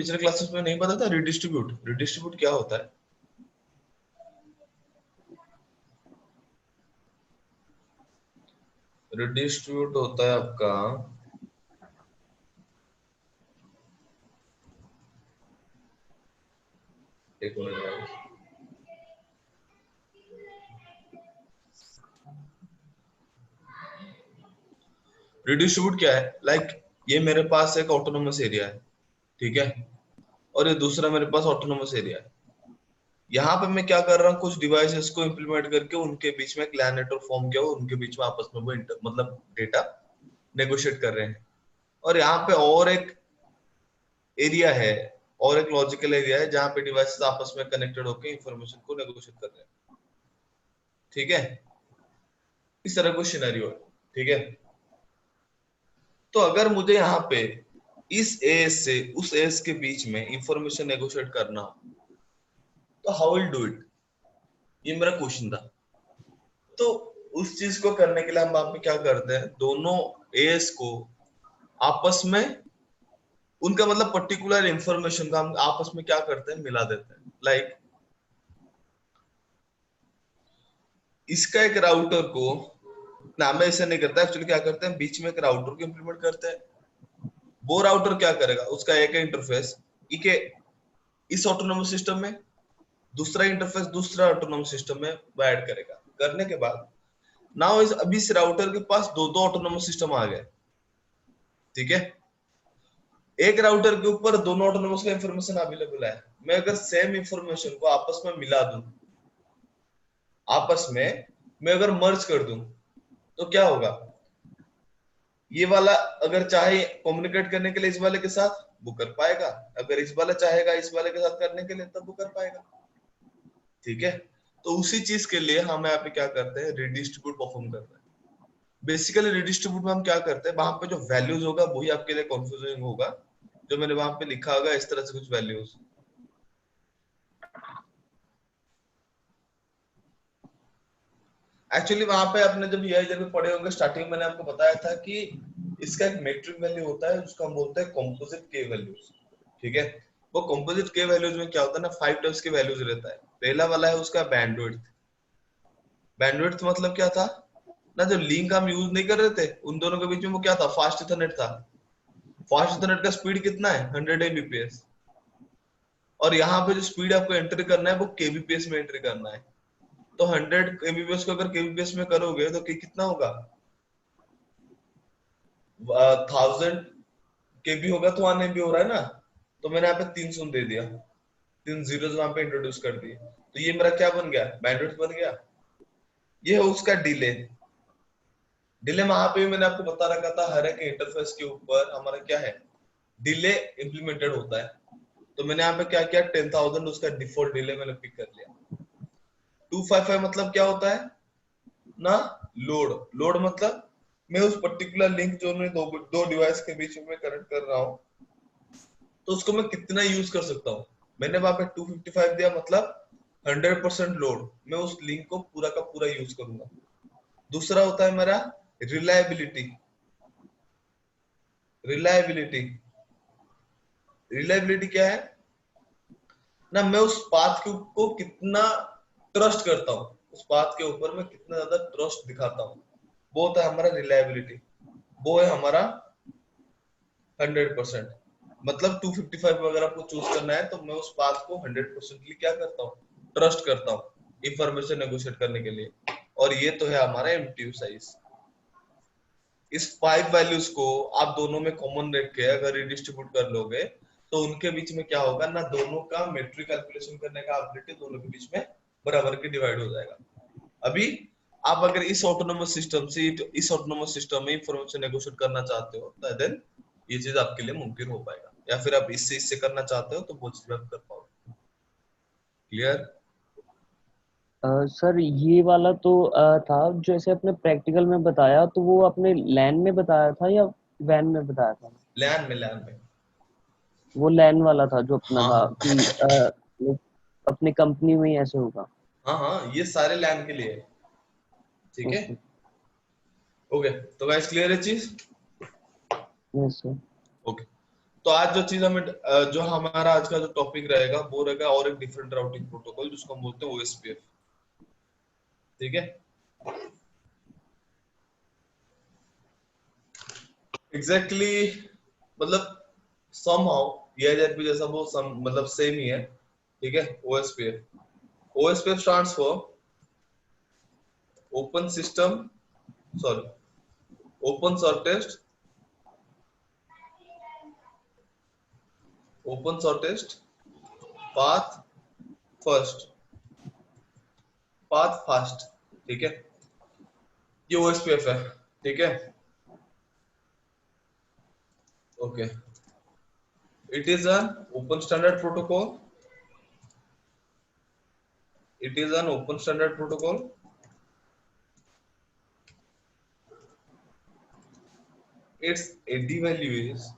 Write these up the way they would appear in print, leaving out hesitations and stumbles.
पिछले क्लासेस में नहीं पता था रिडिस्ट्रीब्यूट रिडिस्ट्रीब्यूट क्या होता है? रिडिस्ट्रीब्यूट होता है आपका एक मिनट, रिडिस्ट्रीब्यूट क्या है? लाइक ये मेरे पास एक ऑटोनोमस एरिया है, ठीक है, और ये दूसरा मेरे पास ऑटोनोमस एरिया है। यहाँ पे मैं क्या कर रहा हूँ, कुछ डिवाइसेस को इंप्लीमेंट करके उनके बीच में एक लैन नेटवर्क फॉर्म किया, उनके बीच में आपस में वो मतलब डेटा नेगोशिएट कर रहे हैं। और यहाँ पे और एक एरिया है, और एक लॉजिकल एरिया है जहाँ पे डिवाइसेस आपस में कनेक्टेड होकर इंफॉर्मेशन को नेगोशिएट कर रहे हैं, ठीक है। इस तरह का सिनेरियो है, ठीक है। तो अगर मुझे यहाँ पे इस एएस से उस एएस के बीच में इंफॉर्मेशन नेगोशिएट करना हो, तो हाउ विल डू इट, ये मेरा क्वेश्चन था। तो उस चीज को करने के लिए हम वहां पे क्या करते हैं, दोनों एएस को आपस में उनका मतलब पर्टिकुलर इंफॉर्मेशन का हम आपस में क्या करते हैं, मिला देते हैं। लाइक इसका एक राउटर को, नाम में ऐसा नहीं करता एक्चुअली, क्या करते हैं बीच में एक राउटर को इंप्लीमेंट करते हैं। वो राउटर क्या करेगा, उसका एक इंटरफेस के इस ऑटोनोमस सिस्टम में, दूसरा इंटरफेस दूसरा ऑटोनोमस सिस्टम में वो ऐड करेगा। करने के बाद नाउ अभी इस राउटर के पास दो दो ऑटोनोमस सिस्टम आ गए, ठीक है। एक राउटर के ऊपर दोनों ऑटोनोमस का इंफॉर्मेशन अवेलेबल है। मैं अगर सेम इंफॉर्मेशन को आपस में मिला दूं, आपस में मैं अगर मर्ज कर दूं, तो क्या होगा, ये वाला अगर चाहे कम्युनिकेट करने के लिए इस वाले के साथ वो कर पाएगा, अगर इस वाला चाहेगा इस वाले के साथ करने के लिए तब वो कर पाएगा, ठीक है। तो उसी चीज के लिए हम यहाँ पे क्या करते हैं, रिडिस्ट्रीब्यूट परफॉर्म करते हैं। बेसिकली रिडिस्ट्रीब्यूट में हम क्या करते हैं, वहां पे जो वैल्यूज होगा वही आपके लिए कंफ्यूजिंग होगा, जो मैंने वहां पे लिखा होगा इस तरह से कुछ वैल्यूज। एक्चुअली वहां पे आपने जब ये जब पढ़े होंगे स्टार्टिंग में, मैंने आपको बताया था कि इसका एक मेट्रिक वैल्यू होता है, उसको हम बोलते हैं कॉम्पोजिट के वैल्यूज, ठीक है। वो कॉम्पोजिट के वैल्यूज में क्या होता है ना, 5 टाइप्स के वैल्यूज रहता है। पहला वाला है उसका बैंडविड्थ। बैंडविड्थ मतलब क्या था ना, जो लिंक हम यूज नहीं कर रहे थे उन दोनों के बीच में, वो क्या था, फास्ट इथरनेट था। फास्ट इथरनेट का स्पीड कितना है, 100 एमबीपीएस। और यहाँ पे जो स्पीड आपको एंट्री करना है वो केबीपीएस में एंट्री करना है। तो 100 एमबीपीएस को अगर केबीपीएस में करोगे तो कितना होगा, 1000 केबी होगा तो 1 एमबी हो रहा है ना। तो मैंने यहाँ पे 3 शून्य दे दिया, 3 जीरो वहां पे इंट्रोड्यूस कर दिए, तो ये मेरा क्या बन गया, बैंडविड्थ बन गया। ये है उसका डिले। डिले वहां पे भी मैंने आपको बता रखा था, हर एक इंटरफेस के ऊपर हमारा क्या है, डिले इंप्लीमेंटेड होता है। तो मैंने यहाँ पे क्या किया, 10,000 उसका डिफॉल्ट डिले मैंने पिक कर लिया। 255 मतलब क्या होता है ना, लोड। लोड मतलब मैं उस पर्टिकुलर लिंक जो मैं दो डिवाइस के बीच में कनेक्ट कर रहा हूँ, तो उसको मैं कितना यूज कर सकता हूँ। मैंने वहां पे 255 दिया, मतलब 100% लोड मैं उस लिंक को पूरा का पूरा यूज करूंगा। दूसरा होता है मेरा रिलायबिलिटी। रिलायबिलिटी रिलायबिलिटी क्या है ना, मैं उस पाथ को कितना ट्रस्ट करता हूँ, उस पाथ के ऊपर मैं कितना ज्यादा ट्रस्ट दिखाता हूँ, वो होता है हमारा रिलायबिलिटी। वो है हमारा 100%। मतलब 255 अगर आपको चूज करना है तो मैं उस पाथ को 100% क्या करता हूँ, ट्रस्ट करता हूँ इंफॉर्मेशन नेगोशिएट करने के लिए। और ये तो है हमारा एमटीयू साइज। इस 5 वैल्यूज को आप दोनों में कॉमन रख के अगर रिडिस्ट्रीब्यूट कर लोगे, तो उनके बीच में क्या होगा ना, दोनों का मेट्रिक कैलकुलेशन करने का एबिलिटी दोनों के बीच में बराबर के डिवाइड हो जाएगा। अभी आप अगर इस ऑटोनोमस सिस्टम से इस ऑटोनोमस सिस्टम में इंफॉर्मेशन नेगोशिएट करना चाहते हो, तो देन ये चीज आपके लिए मुमकिन हो पाएगा, या फिर आप इससे इससे करना चाहते हो तो वो चीज आप कर पाओगे। क्लियर? सर ये वाला तो था जो ऐसे अपने प्रैक्टिकल में बताया, तो वो अपने लैन में बताया था या वैन में बताया था? लैन में। वो लैन वाला था जो अपना हाँ था हाँ कि अपनी कंपनी में ही ऐसे होगा। हाँ हाँ, ये सारे लैन के लिए है, ठीक है। ओके। ओके, तो गाइस क्लियर है चीज? Yes sir. ओके। तो आज जो चीज हमें जो हमारा आज का जो टॉपिक रहेगा वो रहेगा और एक डिफरेंट राउटिंग प्रोटोकॉल जिसको हम बोलते हैं ओएसपीएफ। ठीक है, एग्जैक्टली मतलब समहाउ EIZP जैसा वो मतलब सेम ही है। ठीक है, OSPF. OSPF stands for open system, sorry, open shortest, open shortest path first, path fast. ठीक है, ये ओएसपीएफ है। ठीक है, okay, it is an open standard protocol, it is an open standard protocol, its AD value is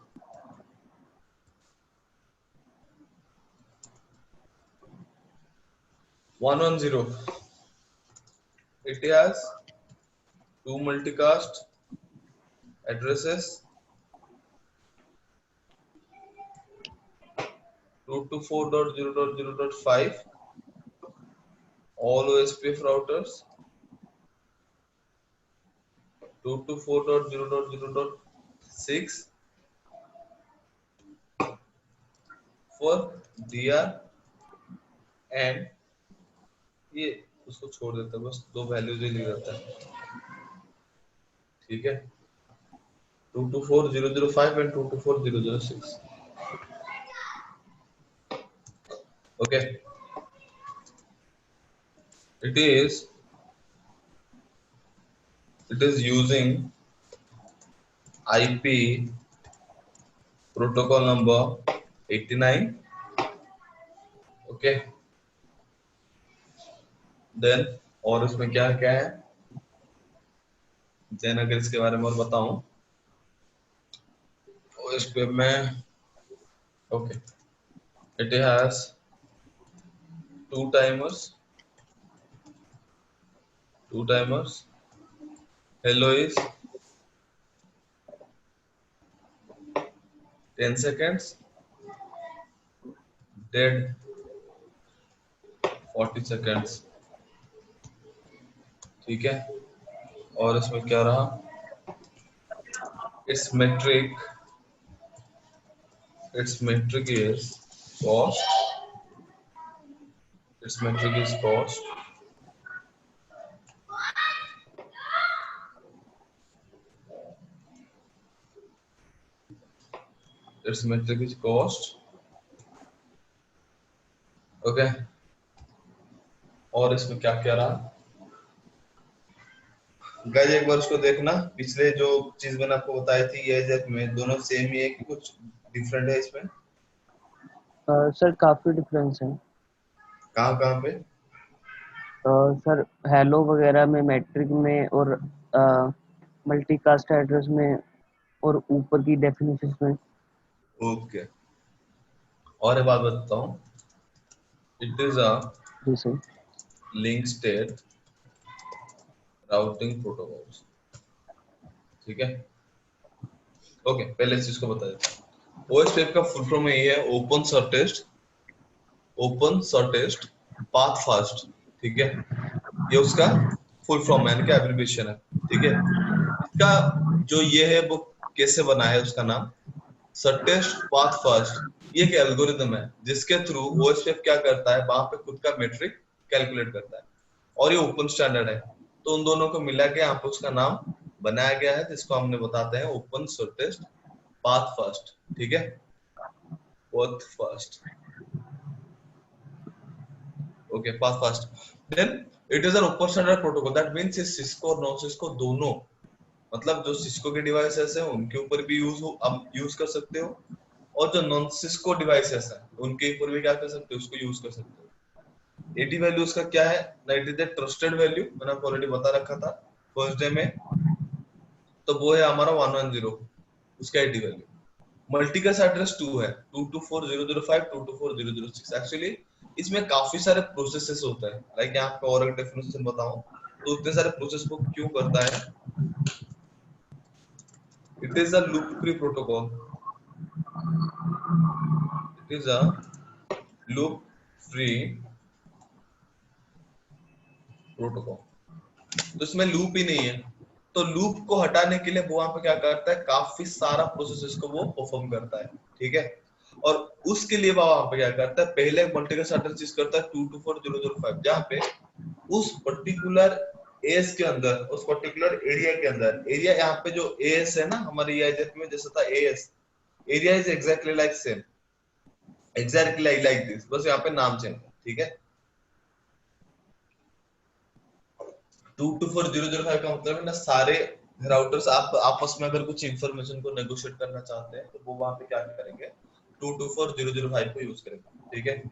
110. It has two multicast addresses, 224.0.0.5, all OSPF routers, 224.0.0.6 for DR, and ये उसको छोड़ देता है, बस दो वैल्यूज ही लिख देता है। ठीक है, 224.0.0.5 and 224.0.0.6. Okay, it is using IP protocol number 89. Okay, then और इसमें क्या क्या है, देन अगर इसके बारे में और बताऊं तो इस पे मैं, okay, it has two timers, hello is 10 seconds, dead 40 seconds। ठीक है, और इसमें क्या रहा, its metric is cost, its metric is cost, its metric is cost। Okay, और इसमें क्या क्या रहा गाइस, एक बार उसको देखना, पिछले जो चीज मैंने आपको बताई थी ये में दोनों सेम ही है कि कुछ डिफरेंट है इसमें? सर काफी डिफरेंस है। कहाँ कहाँ पे? सर हेलो वगैरह में, मैट्रिक में, और मल्टीकास्ट एड्रेस में, और ऊपर की डेफिनेशन में। ओके, और एक बात बताता हूँ, इट इज अ जी sir. Link state routing protocols. ठीक है, ओके, पहले इस चीज को बता देते हैं। ओएसपीएफ का फुल फॉर्म यही है, ओपन शॉर्टेस्ट पाथ फास्ट। ठीक है, ये उसका फुल फॉर्म है, यानी कि एब्रिविएशन है। ठीक है, इसका जो ये है वो कैसे बना है, उसका नाम शॉर्टेस्ट पाथ फर्स्ट। ये एक एल्गोरिदम है जिसके थ्रू ओएसपीएफ क्या करता है, वहां पे खुद का मेट्रिक कैलकुलेट करता है, और ये ओपन स्टैंडर्ड है। तो उन दोनों को मिला के यहाँ पे उसका नाम बनाया गया है, जिसको हमने बताते हैं ओपन शॉर्टेस्ट पाथ फर्स्ट। ठीक है, path first, okay, path first. Then it is an open standard protocol, that means ये सिस्को और नॉन सिस्को दोनों, मतलब जो सिस्को के डिवाइसेस हैं उनके ऊपर भी आप यूज कर सकते हो, और जो नॉन सिस्को डिवाइसेस हैं उनके ऊपर भी क्या कर सकते हो, उसको यूज कर सकते हो। एडी वैल्यू उसका क्या है ना, it is a trusted value, मैंने आपको ऑलरेडी बता रखा था फर्स्ट डे में। तो वो है हमारा 110 उसका एडी वैल्यू। मल्टीकास्ट एड्रेस 2 है, 224.0.0.5 224.0.0.6। एक्चुअली इसमें काफी सारे प्रोसेसेस होता है, लाइक यहाँ पे और एक डेफिनेशन बताऊं तो इतने सारे प्रोसेस को क्यों करता है। It is a loop free protocol, is a loop free protocol. तो इसमें लूप ही नहीं है, तो लूप को हटाने के लिए वो वहां पे क्या करता है, काफी सारा प्रोसेस को वो परफॉर्म करता है, ठीक है। और उसके लिए वो वहां पे क्या करता है, पहले मल्टीपल स्टार्टर चीज करता है 224005, जहाँ पे उस पर्टिकुलर एज के अंदर, उस पर्टिकुलर एरिया के अंदर, एरिया यहाँ पे जो एएस है ना हमारे EIZF में जैसा था as, area is exactly like same, exactly like this, बस यहाँ पे नाम चेंज है, ठीक है। 224005 का मतलब है ना, सारे राउटर्स आप आपस में अगर कुछ इंफॉर्मेशन को नेगोशिएट करना चाहते हैं तो वो वहां पे क्या करेंगे, 224005 को यूज करेंगे, ठीक है।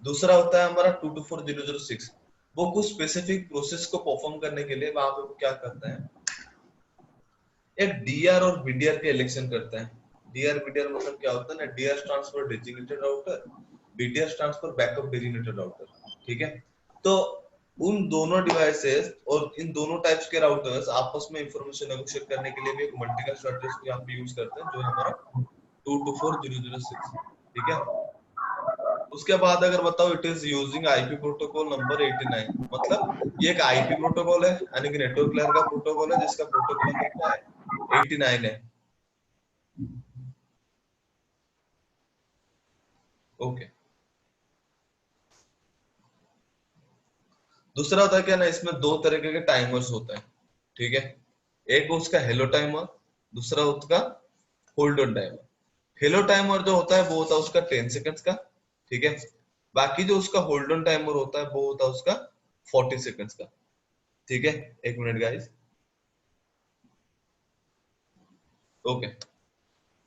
दूसरा होता है हमारा 224006, वो कुछ स्पेसिफिक प्रोसेस को परफॉर्म करने के लिए वहां पे वो क्या करता है, एक डीआर और बीडीआर के इलेक्शन करता है। डीआर बीडीआर मतलब क्या होता है ना, DR stands for designated router, BDR stands for backup designated router, ठीक है। तो उन दोनों डिवाइसेस और इन दोनों टाइप्स के राउटर्स आपस में इंफॉर्मेशन नेगोशिएट करने के लिए भी एक मल्टीकास्ट एड्रेस को यहाँ पे यूज करते हैं, जो है हमारा 224006, ठीक है। उसके बाद अगर बताओ, it is using IP protocol number 89, मतलब ये एक आईपी प्रोटोकॉल है, यानी कि नेटवर्क लेयर का प्रोटोकॉल है, जिसका प्रोटोकॉल नंबर क्या है, 89 है, ओके। दूसरा होता है क्या ना, इसमें दो तरीके के टाइमर्स होते हैं, ठीक है। एक उसका हेलो टाइमर, दूसरा उसका hold on timer. Hello timer जो होता है वो होता है उसका 10 सेकंड्स का, ठीक है। बाकी जो उसका होल्ड ऑन टाइमर होता है वो होता है उसका 40 सेकंड्स का, ठीक है। एक मिनट गाइस, ओके।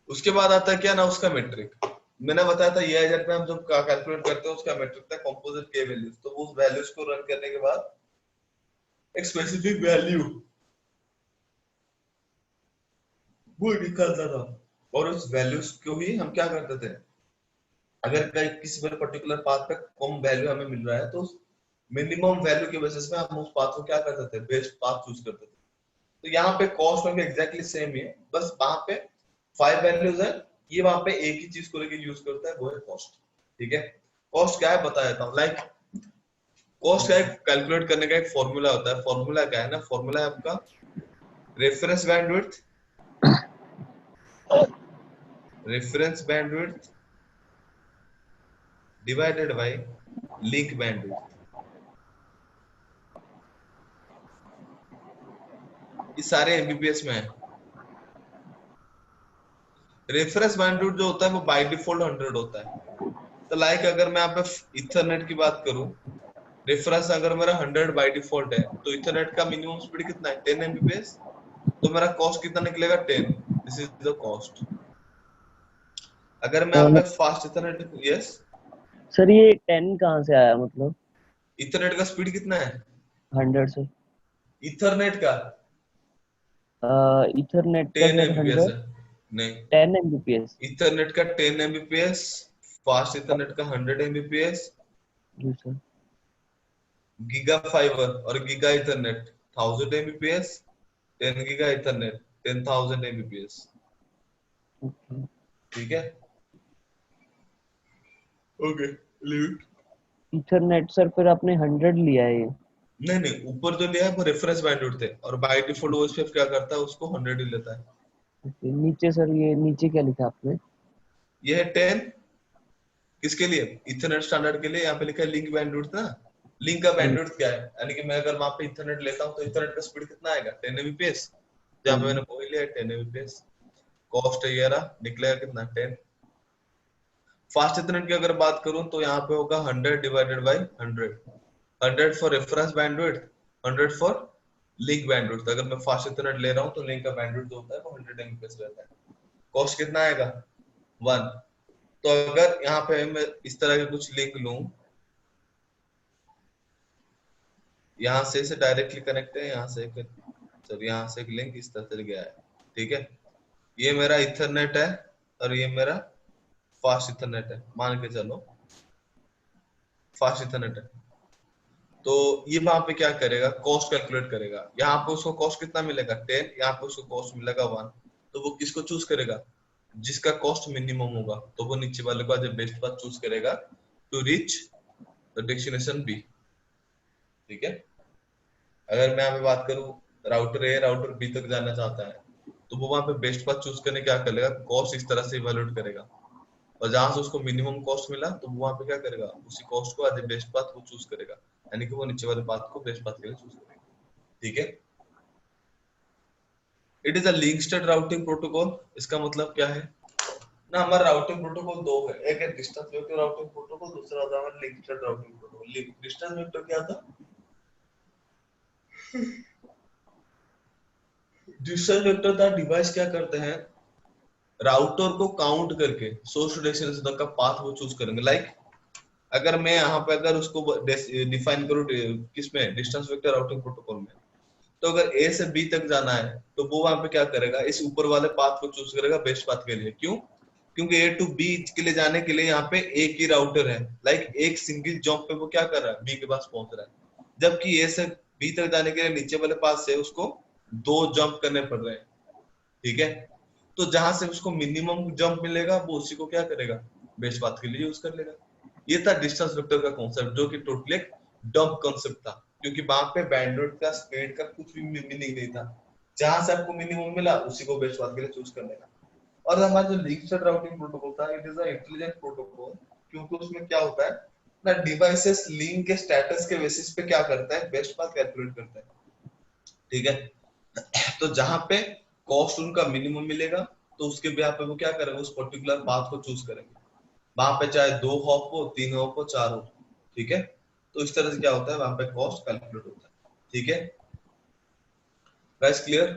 उसके बाद आता है क्या ना उसका मेट्रिक। मैंने बताया था ये एजेंट में हम जब कैलकुलेट करते हैं उसका मेट्रिक था कंपोजिट के वैल्यूज, तो उस वैल्यूज को रन करने के बाद एक स्पेसिफिक वैल्यू वो निकलता था, और उस वैल्यूज को ही हम क्या करते थे, अगर कहीं किसी पर पर्टिकुलर पाथ पे कम वैल्यू हमें मिल रहा है तो मिनिमम वैल्यू के बेसिस पे हम उस पाथ को क्या करते थे, बेस्ट पाथ चूज करते थे। तो यहाँ पे कॉस्ट में भी एग्जैक्टली सेम ही है, बस वहां पे 5 वैल्यूज है, ये वहां पे एक ही चीज को लेके यूज करता है, वो है कॉस्ट, ठीक है। कॉस्ट क्या है बता देता हूँ, लाइक कॉस्ट का एक कैलकुलेट करने का एक फॉर्मूला होता है। फॉर्मूला क्या है ना, फॉर्मूला है आपका reference bandwidth, reference bandwidth divided by link bandwidth. ये सारे एमबीपीएस में है। रेफरेंस बैंडविड्थ जो होता है वो बाय डिफॉल्ट 100 होता है। तो लाइक अगर मैं यहाँ पे इथरनेट की बात करूं, रेफरेंस अगर मेरा 100 बाय डिफॉल्ट है, तो इथरनेट का मिनिमम स्पीड कितना है, 10 एमबीपीएस। तो मेरा कॉस्ट कितना निकलेगा, 10, दिस इज द कॉस्ट। अगर मैं यहाँ पे फास्ट इथरनेट, यस, सर ये 10 कहाँ से आया मतलब? इथरनेट का स्पीड कितना है, 100 से? इथरनेट का इथरनेट का 10 सर एमबीपीएस 100, है, नहीं, 10 Mbps? इथरनेट का 10 एमबीपीएस, फास्ट इथरनेट का 100 एमबीपीएस, जी सर। गीगा फाइबर और giga Ethernet 1000 Mbps, 10 giga Ethernet 10,000 Mbps, okay. ठीक है, okay, leave it. Ethernet sir फिर आपने 100 लिया है ये? नहीं नहीं, ऊपर जो लिया है वो रेफरेंस बैंडविड्थ थे, और बाय डिफॉल्ट ओएसपीएफ क्या करता है, उसको 100 ही लेता है। ओके, नीचे सर ये नीचे क्या लिखा आपने? ये है 10, किसके लिए, इथरनेट स्टैंडर्ड के लिए। यहाँ पे लिखा है लिंक बैंडविड्थ ना, लिंक का हाँ जी। बैंडविड्थ क्या है, यानी कि मैं अगर वहां पे इथरनेट लेता हूँ तो इथरनेट का स्पीड कितना आएगा, 10 एमबीपीएस, हाँ जहाँ पे जी। मैंने वही लिया है 10 एमबीपीएस। कॉस्ट है ये रहा, निकलेगा कितना, 10। फास्ट इथरनेट की अगर बात करूं तो यहाँ पे होगा 100 divided by 100, 100 for reference bandwidth, 100 for link bandwidth. अगर मैं फास्ट इथरनेट ले रहा हूँ तो लिंक का बैंडविड्थ जो होता है वो 100 एमबीपीएस रहता है। कॉस्ट कितना आएगा, 1। तो अगर यहाँ पे मैं इस तरह के कुछ लिंक लूं, यहाँ से डायरेक्टली कनेक्ट है, यहाँ से एक, सर यहाँ से एक लिंक इस तरह से गया है, ठीक है। ये मेरा इथरनेट है और ये मेरा फास्ट इथरनेट है, मान के चलो फास्ट इथरनेट है। तो ये वहां पे क्या करेगा, कॉस्ट कैलकुलेट करेगा। यहाँ पे उसको कॉस्ट कितना मिलेगा, 10, यहाँ पे उसको कॉस्ट मिलेगा 1। तो वो किसको चूज करेगा, जिसका कॉस्ट मिनिमम होगा तो वो नीचे वाले को एज बेस्ट पाथ चूज करेगा to reach the destination B. ठीक है, अगर मैं यहाँ पे बात करूँ, राउटर ए राउटर बी तक जाना चाहता है तो वो वहां पे बेस्ट पाथ चूज करने क्या करेगा, कॉस्ट इस तरह से इवेल्युएट करेगा, और जहां से उसको मिनिमम कॉस्ट मिला तो वो वहां पे क्या करेगा, उसी कॉस्ट को एज बेस्ट पाथ वो चूज करेगा, यानी कि वो नीचे वाले पाथ को बेस्ट पाथ के लिए चूज करेगा। ठीक है, it is a link state routing protocol. इसका मतलब क्या है ना, हमारा राउटिंग प्रोटोकॉल दो है, एक है डिस्टेंस वेक्टर राउटिंग प्रोटोकॉल, दूसरा होता है हमारा link state routing protocol. Distance vector क्या था, डिस्टेंस वेक्टर था डिवाइस क्या करते हैं, राउटर को काउंट करके सोर्स टू डेस्टिनेशन तक का पाथ वो चूज करेंगे। लाइक अगर मैं यहाँ पे अगर उसको डिफाइन करूँ किसमें, डिस्टेंस वेक्टर राउटिंग प्रोटोकॉल में, तो अगर ए से बी तक जाना है तो वो वहां पे क्या करेगा, इस ऊपर वाले पाथ को चूज करेगा बेस्ट पाथ के लिए। क्यों, क्योंकि ए टू बी के लिए जाने के लिए यहाँ पे एक ही राउटर है, लाइक एक सिंगल जंप पे वो क्या कर रहा है, बी के पास पहुंच रहा है, जबकि ए से बी तक जाने के लिए नीचे वाले पाथ से उसको दो जंप करने पड़ रहे हैं। ठीक है, तो जहां से उसको मिनिमम जंप मिलेगा वो उसी को क्या करेगा, बेस्ट पाथ के लिए यूज कर लेगा। ये था डिस्टेंस वेक्टर का कॉन्सेप्ट, जो कि टोटली एक डंप कॉन्सेप्ट था, क्योंकि वहां पे बैंडविड्थ का स्पीड का कुछ भी मीनिंग नहीं था, जहां से आपको मिनिमम मिला उसी को बेस्ट पाथ के लिए चूज करने का। और हमारा जो लिंक स्टेट राउटिंग प्रोटोकॉल था, it is a intelligent protocol, क्योंकि उसमें क्या होता है ना, डिवाइसेस लिंक के स्टेटस के बेसिस पे क्या करता है, बेस्ट पाथ कैलकुलेट करता है। ठीक है, तो जहां पे कॉस्ट उनका मिनिमम मिलेगा तो उसके ब्याह पे वो क्या करेंगे, उस पर्टिकुलर पाथ को चूज करेंगे, वहां पे चाहे दो हॉप हो, तीन हॉप हो, चार हो। ठीक है, तो इस तरह से क्या होता है, वहां पे कॉस्ट कैलकुलेट होता है। ठीक है गाइस, क्लियर?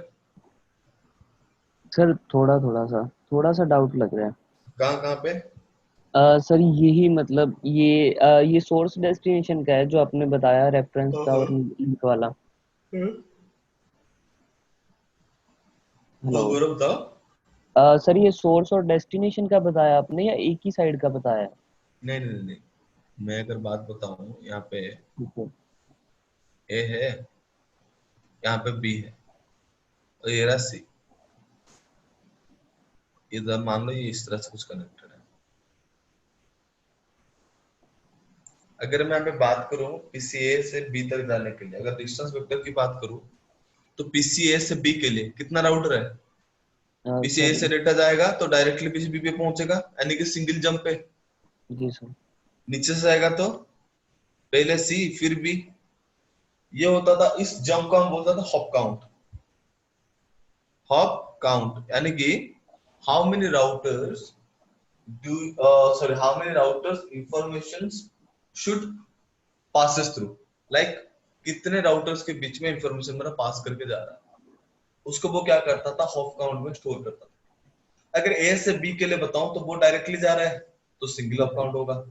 सर थोड़ा सा डाउट लग रहा है। कहाँ कहाँ पे? सर यही मतलब ये सोर्स डेस्टिनेशन का है जो आपने बताया, रेफरेंस हाँ का हाँ और लिंक वाला। हाँ, हेलो। गौरव बताओ। सर ये सोर्स और डेस्टिनेशन का बताया आपने या एक ही साइड का बताया? नहीं नहीं नहीं नहीं, मैं अगर बात बताऊं, यहाँ पे ठीक है। ए है, यहाँ पे बी है, और ये रहा सी। इधर मान लो ये इस तरह से कुछ कनेक्टेड है। अगर मैं यहाँ पे बात करूं पीसीए से बी तक जाने के लिए, अगर डिस्टेंस वेक्टर की बात करूं, तो पीसीए से बी के लिए कितना राउटर है, पीसीए सर से डेटा जाएगा तो डायरेक्टली पीसीबी पे पहुंचेगा, यानी कि सिंगल जंप पे। जी सर। नीचे से आएगा तो पहले सी फिर बी। ये होता था, इस जंप को हम बोलता था हॉप काउंट। हॉप काउंट यानी कि how many routers do how many routers information should passes through, like कितने राउटर्स के बीच में इंफॉर्मेशन मेरा पास करके जा रहा है, उसको वो क्या करता था, हॉप काउंट में स्टोर करता था। अगर ए से बी के लिए बताऊं तो वो डायरेक्टली जा रहा है तो सिंगल हॉप काउंट होगा।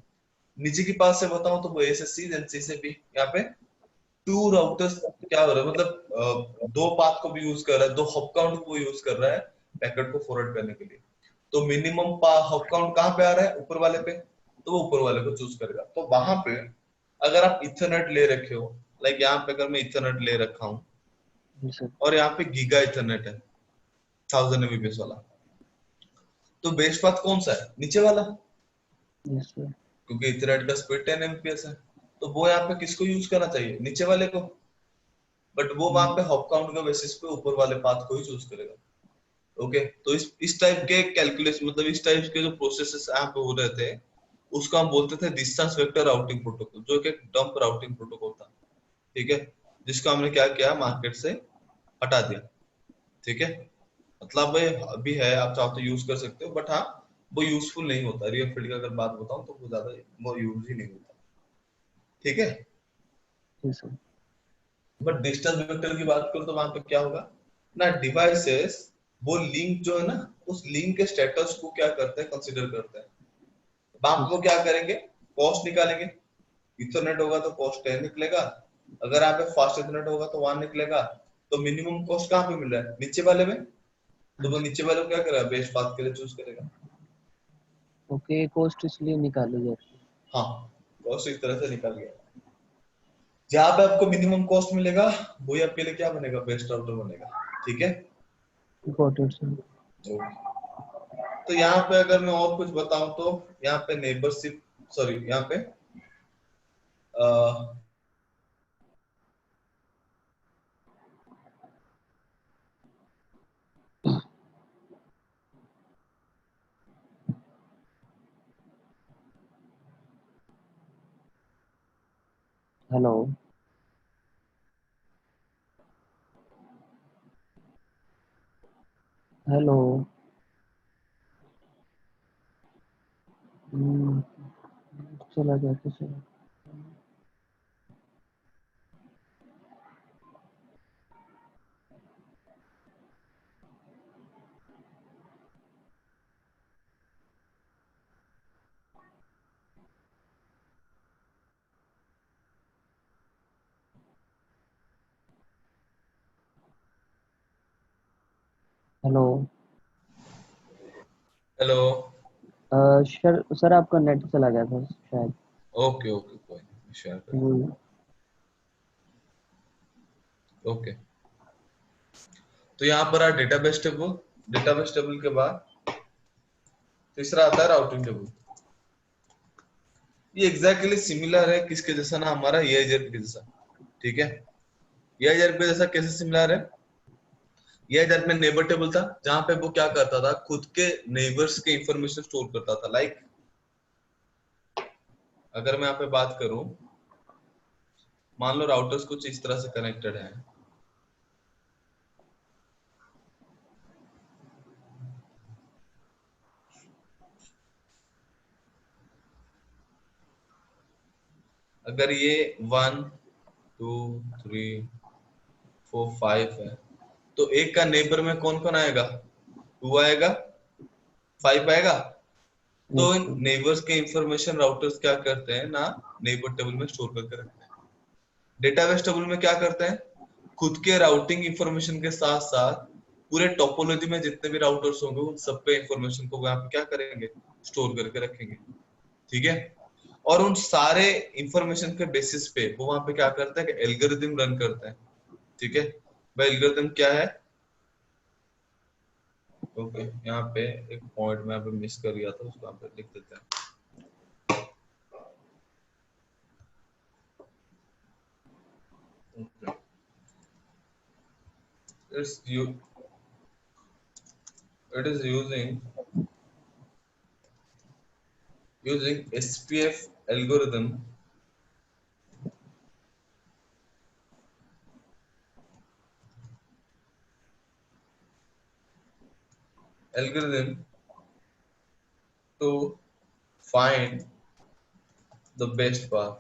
नीचे की पास से बताऊं तो वो ए से सी, देन सी से बी। यहाँ पे टू राउटर्स क्या हो रहा है, मतलब दो पाथ को भी यूज कर रहा है, दो हॉप काउंट को यूज कर रहा है पैकेट को फॉरवर्ड करने के लिए। तो मिनिमम हॉप काउंट कहाँ पे आ रहा है, ऊपर वाले पे, तो वो ऊपर वाले को चूज करेगा। तो वहां पे अगर आप इथरनेट ले रखे हो, लाइक यहाँ पे अगर मैं इथरनेट ले रखा हूँ जी सर। और यहाँ पे गीगा इथरनेट है 1000 Mbps वाला, तो बेस्ट पाथ कौन सा है, नीचे वाला, जी सर। क्योंकि इथरनेट का स्पीड 10 Mbps है। तो वो यहाँ पे किसको यूज करना चाहिए, नीचे वाले को। बट वो वहां पे हॉप काउंट के बेसिस पे ऊपर वाले पाथ को ही चूज करेगा। ओके, तो इस टाइप के कैलकुलेशन, मतलब इस टाइप के जो प्रोसेसेस यहाँ पे हो रहे थे, उसको हम बोलते थे डिस्टेंस वेक्टर राउटिंग प्रोटोकॉल, जो कि एक डंप राउटिंग प्रोटोकॉल था। ठीक है, जिसको हमने क्या किया, मार्केट से हटा दिया। ठीक है, मतलब ये अभी है, आप चाहो तो यूज कर सकते हो, बट हाँ वो यूजफुल नहीं होता। रियल फील्ड की अगर बात बताऊं तो वो ज्यादा वो यूज ही नहीं होता। ठीक है, जी सर। बट डिस्टेंस वेक्टर की बात करूं तो वहां पे क्या होगा ना, डिवाइसेस वो लिंक जो है ना, उस लिंक के स्टेटस को क्या करते हैं, कंसीडर करते हैं। वहां जी पे वो सर। क्या करेंगे, कॉस्ट निकालेंगे। इथरनेट होगा तो कॉस्ट 10 निकलेगा, अगर यहाँ पे फास्ट इथरनेट होगा तो 1 निकलेगा। तो मिनिमम कॉस्ट कहाँ पे मिल रहा है, नीचे वाले में, तो वो अच्छा। नीचे वाले को क्या करेगा, बेस्ट पाथ के लिए चूज करेगा। ओके, कॉस्ट इसलिए निकाली जाती हाँ, कॉस्ट इस तरह से निकल गया। जहां पे आपको मिनिमम कॉस्ट मिलेगा वही आपके लिए क्या बनेगा, बेस्ट राउटर बनेगा। ठीक है, है। Important sir. ओके, तो यहाँ पे अगर मैं और कुछ बताऊं तो यहाँ पे नेबरशिप, सॉरी यहाँ पे हेलो। हेलो। हम्म, चला गया कैसे? हेलो। हेलो। सर सर आपका नेट चला गया था शायद। ओके ओके, कोई नहीं, शेयर कर। हम्म, ओके, तो यहाँ पर आ डेटाबेस टेबल। डेटाबेस टेबल के बाद तीसरा आता है राउटिंग टेबल। ये एग्जैक्टली सिमिलर है किसके जैसा ना, हमारा EIGRP के जैसा। ठीक है, EIGRP जैसा कैसे सिमिलर है? EIGRP में नेबर टेबल था जहां पे वो क्या करता था, खुद के नेबर्स के इंफॉर्मेशन स्टोर करता था। लाइक अगर मैं यहाँ पे बात करूं, मान लो राउटर्स कुछ इस तरह से कनेक्टेड है। अगर ये 1 2 3 4 5 है, तो एक का नेबर में कौन कौन आएगा? 2 आएगा, 5 आएगा। तो यस इन सर। नेबर्स के इंफॉर्मेशन राउटर्स क्या करते हैं ना, नेबर टेबल में स्टोर करके रखते हैं। डेटाबेस टेबल में क्या करते हैं, खुद के राउटिंग इंफॉर्मेशन के साथ साथ पूरे टोपोलॉजी में जितने भी राउटर्स होंगे उन सब पे इंफॉर्मेशन को वहां पे क्या करेंगे, स्टोर करके रखेंगे। ठीक है, और उन सारे इंफॉर्मेशन के बेसिस पे वो वहां पे क्या करता है कि एल्गोरिदम रन करता है। ठीक है, भाई एल्गोरिदम क्या है? ओके, यहाँ पे एक पॉइंट मैं यहाँ पे मिस कर गया था, उसको यहाँ पे लिख देते हैं। Okay. It's you. It is using SPF algorithm to find the best path.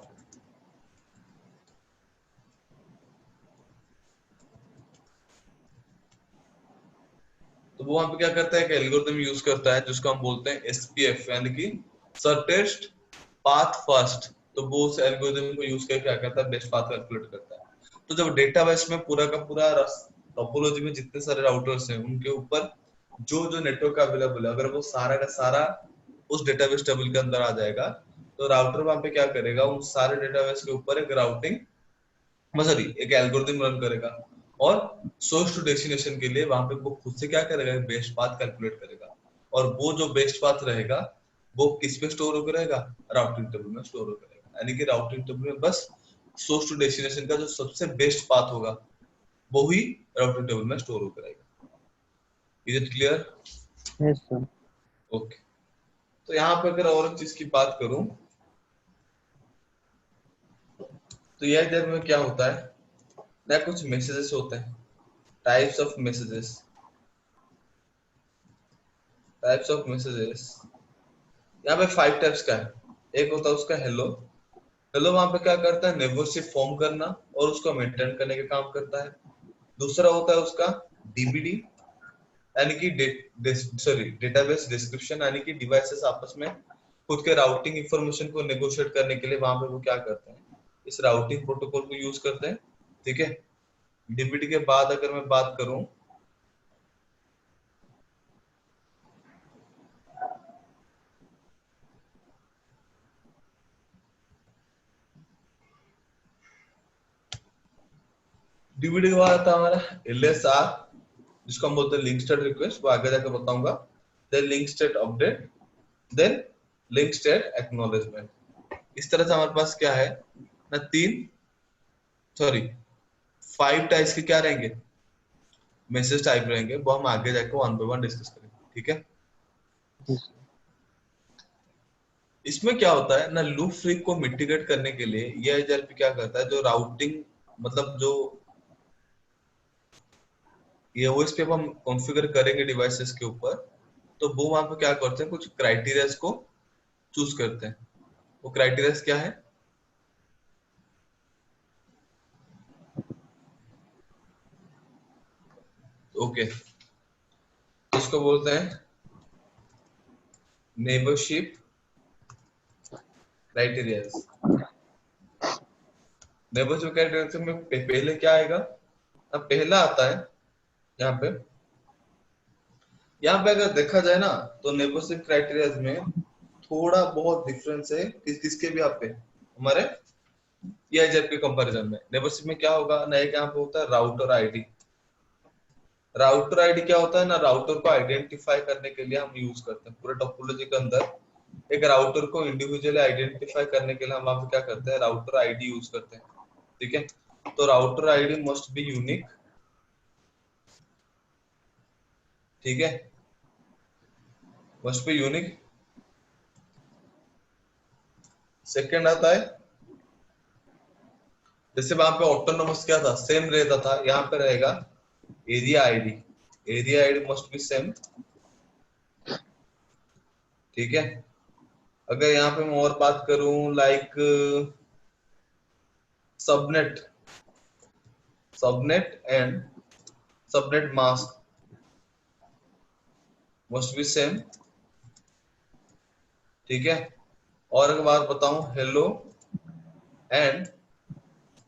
तो वो वहां पे क्या करता है कि एल्गोरिदम यूज करता है जिसको हम बोलते हैं SPF, यानी कि सर्टेस्ट पाथ फर्स्ट। तो वो उस एल्गोरिदम को यूज करके क्या करता है, बेस्ट पाथ कैलकुलेट करता है। तो जब डेटाबेस में पूरा का पूरा टोपोलॉजी में जितने सारे राउटर्स हैं उनके ऊपर जो जो नेटवर्क अवेलेबल है, अगर वो सारा का सारा उस डेटाबेस टेबल के अंदर आ जाएगा, तो राउटर वहां पे क्या करेगा, उन सारे डेटाबेस के ऊपर एक राउटिंग, सॉरी, एक एल्गोरिथम रन करेगा। और सोर्स टू डेस्टिनेशन के लिए वहां पे वो खुद से क्या करेगा, बेस्ट पाथ कैलकुलेट करेगा। और वो जो बेस्ट पाथ रहेगा वो किस पे स्टोर होकर रहेगा, राउटिंग टेबल में स्टोर होकर रहेगा। यानी कि राउटिंग टेबल में बस सोर्स टू डेस्टिनेशन का जो सबसे बेस्ट पाथ होगा वो ही राउटिंग टेबल में स्टोर होकर रहेगा। Is it clear? Yes sir. Okay, तो यहाँ पे अगर और एक चीज की बात करूं, तो यह जब में क्या होता है ना, कुछ मैसेजेस होते हैं, types of messages. Types of messages यहाँ पे 5 टाइप्स का है। एक होता है उसका हेलो। हेलो वहां पे क्या करता है, नेबरशिप फॉर्म करना और उसको मेंटेन करने का काम करता है। दूसरा होता है उसका DBD, यानी कि सॉरी डेटाबेस डिस्क्रिप्शन, यानी कि डिवाइसेस आपस में खुद के राउटिंग इंफॉर्मेशन को नेगोशिएट करने के लिए वहां पे वो क्या करते हैं, इस राउटिंग प्रोटोकॉल को यूज करते हैं। ठीक है, DBD के बाद अगर मैं बात करूं, DBD के बाद आता है हमारा LSR, जिसको हम बोलते हैं लिंक स्टेट रिक्वेस्ट, वो आगे जाकर बताऊंगा। then link state update, then link state acknowledgement। इस तरह से हमारे पास क्या है ना, 5 टाइप्स के क्या रहेंगे, मैसेज टाइप रहेंगे, वो हम आगे जाके वन बाय वन डिस्कस करेंगे, ठीक है। जी सर। इसमें क्या होता है ना, लूप फ्रीक को मिटिगेट करने के लिए ये एचआरपी क्या करता है, जो राउटिंग मतलब जो ये ओएसपी हम कॉन्फ़िगर करेंगे डिवाइसेस के ऊपर, तो वो वहां पे क्या करते हैं, कुछ क्राइटेरियाज को चूज करते हैं। वो क्राइटेरियाज क्या है, ओके, इसको बोलते हैं नेबरशिप क्राइटेरियाज। नेबरशिप क्राइटेरियाज में पहले क्या आएगा, अब पहला आता है यहाँ पे, यहाँ पे अगर देखा जाए ना, तो नेबरशिप क्राइटेरियाज में थोड़ा बहुत डिफरेंस है किसके भी, यहाँ पे हमारे ईआईजेड के कंपैरिजन में। नेबरशिप में क्या होगा ना, एक यहाँ पे होता है राउटर आईडी। राउटर आईडी क्या होता है ना, राउटर को आइडेंटिफाई करने के लिए हम यूज करते हैं पूरे टोपोलॉजी के अंदर। एक राउटर को इंडिविजुअली आइडेंटिफाई करने के लिए हम वहां पे क्या करते हैं, राउटर आईडी यूज करते हैं, ठीक है। तो router ID must be unique, ठीक है, मस्ट बी यूनिक। सेकंड आता है, जैसे वहां पे ऑटोनोमस क्या था, सेम रहता था, यहाँ पे रहेगा area ID. Area ID must be same, ठीक है। अगर यहाँ पे मैं और बात करूं, like subnet, subnet and subnet mask must be same, ठीक है। और अगर बात बताऊं, hello and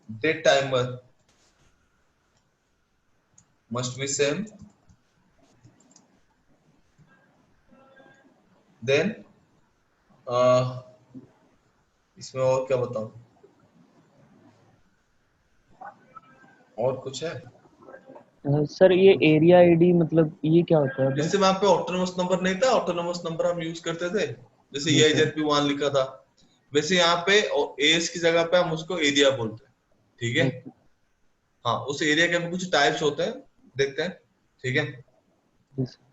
dead timer must be same. Then इसमें और क्या बताऊं, और कुछ है, सर ये एरिया आईडी मतलब ये क्या होता है जैसे बस? वहां पे ऑटोनोमस नंबर नहीं था, ऑटोनोमस नंबर हम यूज करते थे, जैसे जी ये सर। EIZRP1 लिखा था, वैसे यहाँ पे एस की जगह पे हम उसको एरिया बोलते हैं, ठीक है। ओके। हाँ, उस एरिया के अंदर कुछ टाइप्स होते हैं, देखते हैं, ठीक है। जी सर।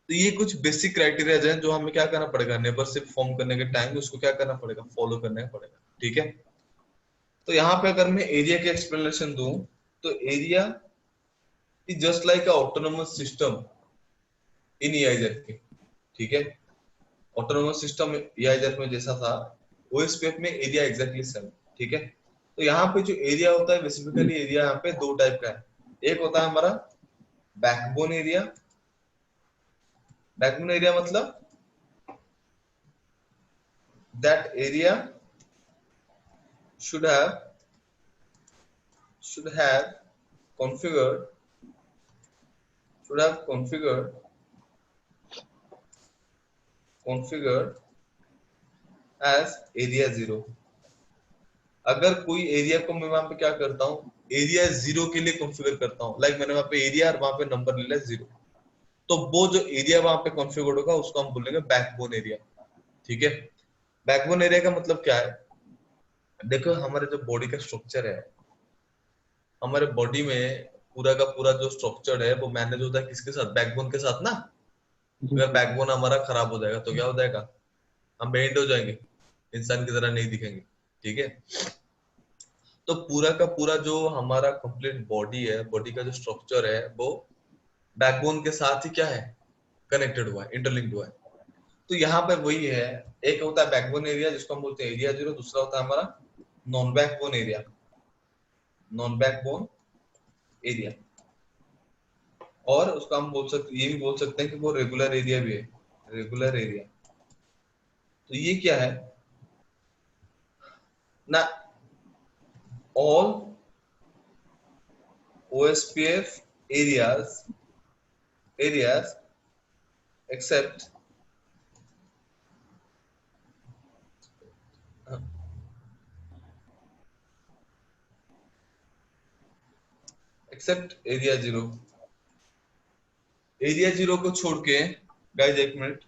तो ये कुछ बेसिक क्राइटेरियाज हैं जो हमें क्या करना पड़ेगा, नेबरशिप फॉर्म करने के टाइम उसको क्या करना पड़ेगा, फॉलो करना पड़ेगा, ठीक है। तो यहाँ पे अगर मैं एरिया की एक्सप्लेनेशन दूं, तो area is just like a autonomous system in EIZRP, ठीक है। ऑटोनोमस सिस्टम EIZRP में जैसा था, OSPF में एरिया एग्जैक्टली सेम, ठीक है। तो यहाँ पे जो एरिया होता है, बेसिकली एरिया यहाँ पे दो टाइप का है। एक होता है हमारा बैकबोन एरिया। बैकबोन एरिया मतलब that area should have should have configured should have configured as area 0। अगर कोई एरिया को मैं वहां पे क्या करता हूँ, एरिया 0 के लिए कॉन्फ़िगर करता हूँ, लाइक मैंने वहां पे एरिया और वहां पे नंबर ले लिया 0, तो वो जो एरिया वहां पे कॉन्फ़िगर होगा उसको हम बोलेंगे बैकबोन एरिया, ठीक है। बैकबोन एरिया का मतलब क्या है, देखो हमारे जो बॉडी का स्ट्रक्चर है, हमारे बॉडी में पूरा का पूरा जो स्ट्रक्चर है वो मैनेज होता है किसके साथ, बैकबोन के साथ ना। जी अगर सर। बैकबोन हमारा खराब हो जाएगा तो क्या हो जाएगा, हम बेंड हो जाएंगे, इंसान की तरह नहीं दिखेंगे, ठीक है। तो पूरा का पूरा जो हमारा कंप्लीट बॉडी है, बॉडी का जो स्ट्रक्चर है वो बैकबोन के साथ ही क्या है, कनेक्टेड हुआ है, इंटरलिंक्ड हुआ है। तो यहाँ पे वही है, एक होता है बैकबोन एरिया जिसको हम बोलते हैं एरिया 0, दूसरा होता है हमारा non backbone area, non backbone area. और उसको हम बोल सकते, ये भी बोल सकते हैं कि वो रेगुलर एरिया भी है, रेगुलर एरिया। तो ये क्या है ना, all OSPF areas except except area 0, area 0 को छोड़ के गाइस एक मिनट।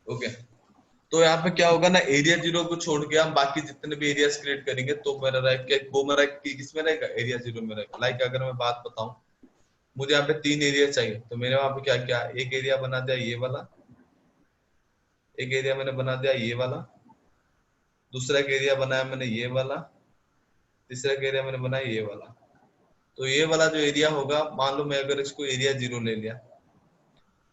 ओके, तो यहाँ पे क्या होगा ना, एरिया जीरो को छोड़ के हम बाकी जितने भी एरियाज क्रिएट करेंगे तो मेरा रहेगा, वो मेरा किसमें रहेगा, एरिया जीरो में रहेगा। लाइक अगर मैं बात बताऊं, मुझे यहाँ पे 3 एरिया चाहिए, तो मैंने वहां पे क्या किया, एक एरिया बना दिया ये वाला, एक एरिया मैंने बना दिया ये वाला, दूसरा एक एरिया बनाया मैंने ये वाला, तीसरा एक एरिया मैंने बनाया ये वाला। तो ये वाला जो एरिया होगा, मान लो मैं अगर इसको एरिया जीरो ले लिया,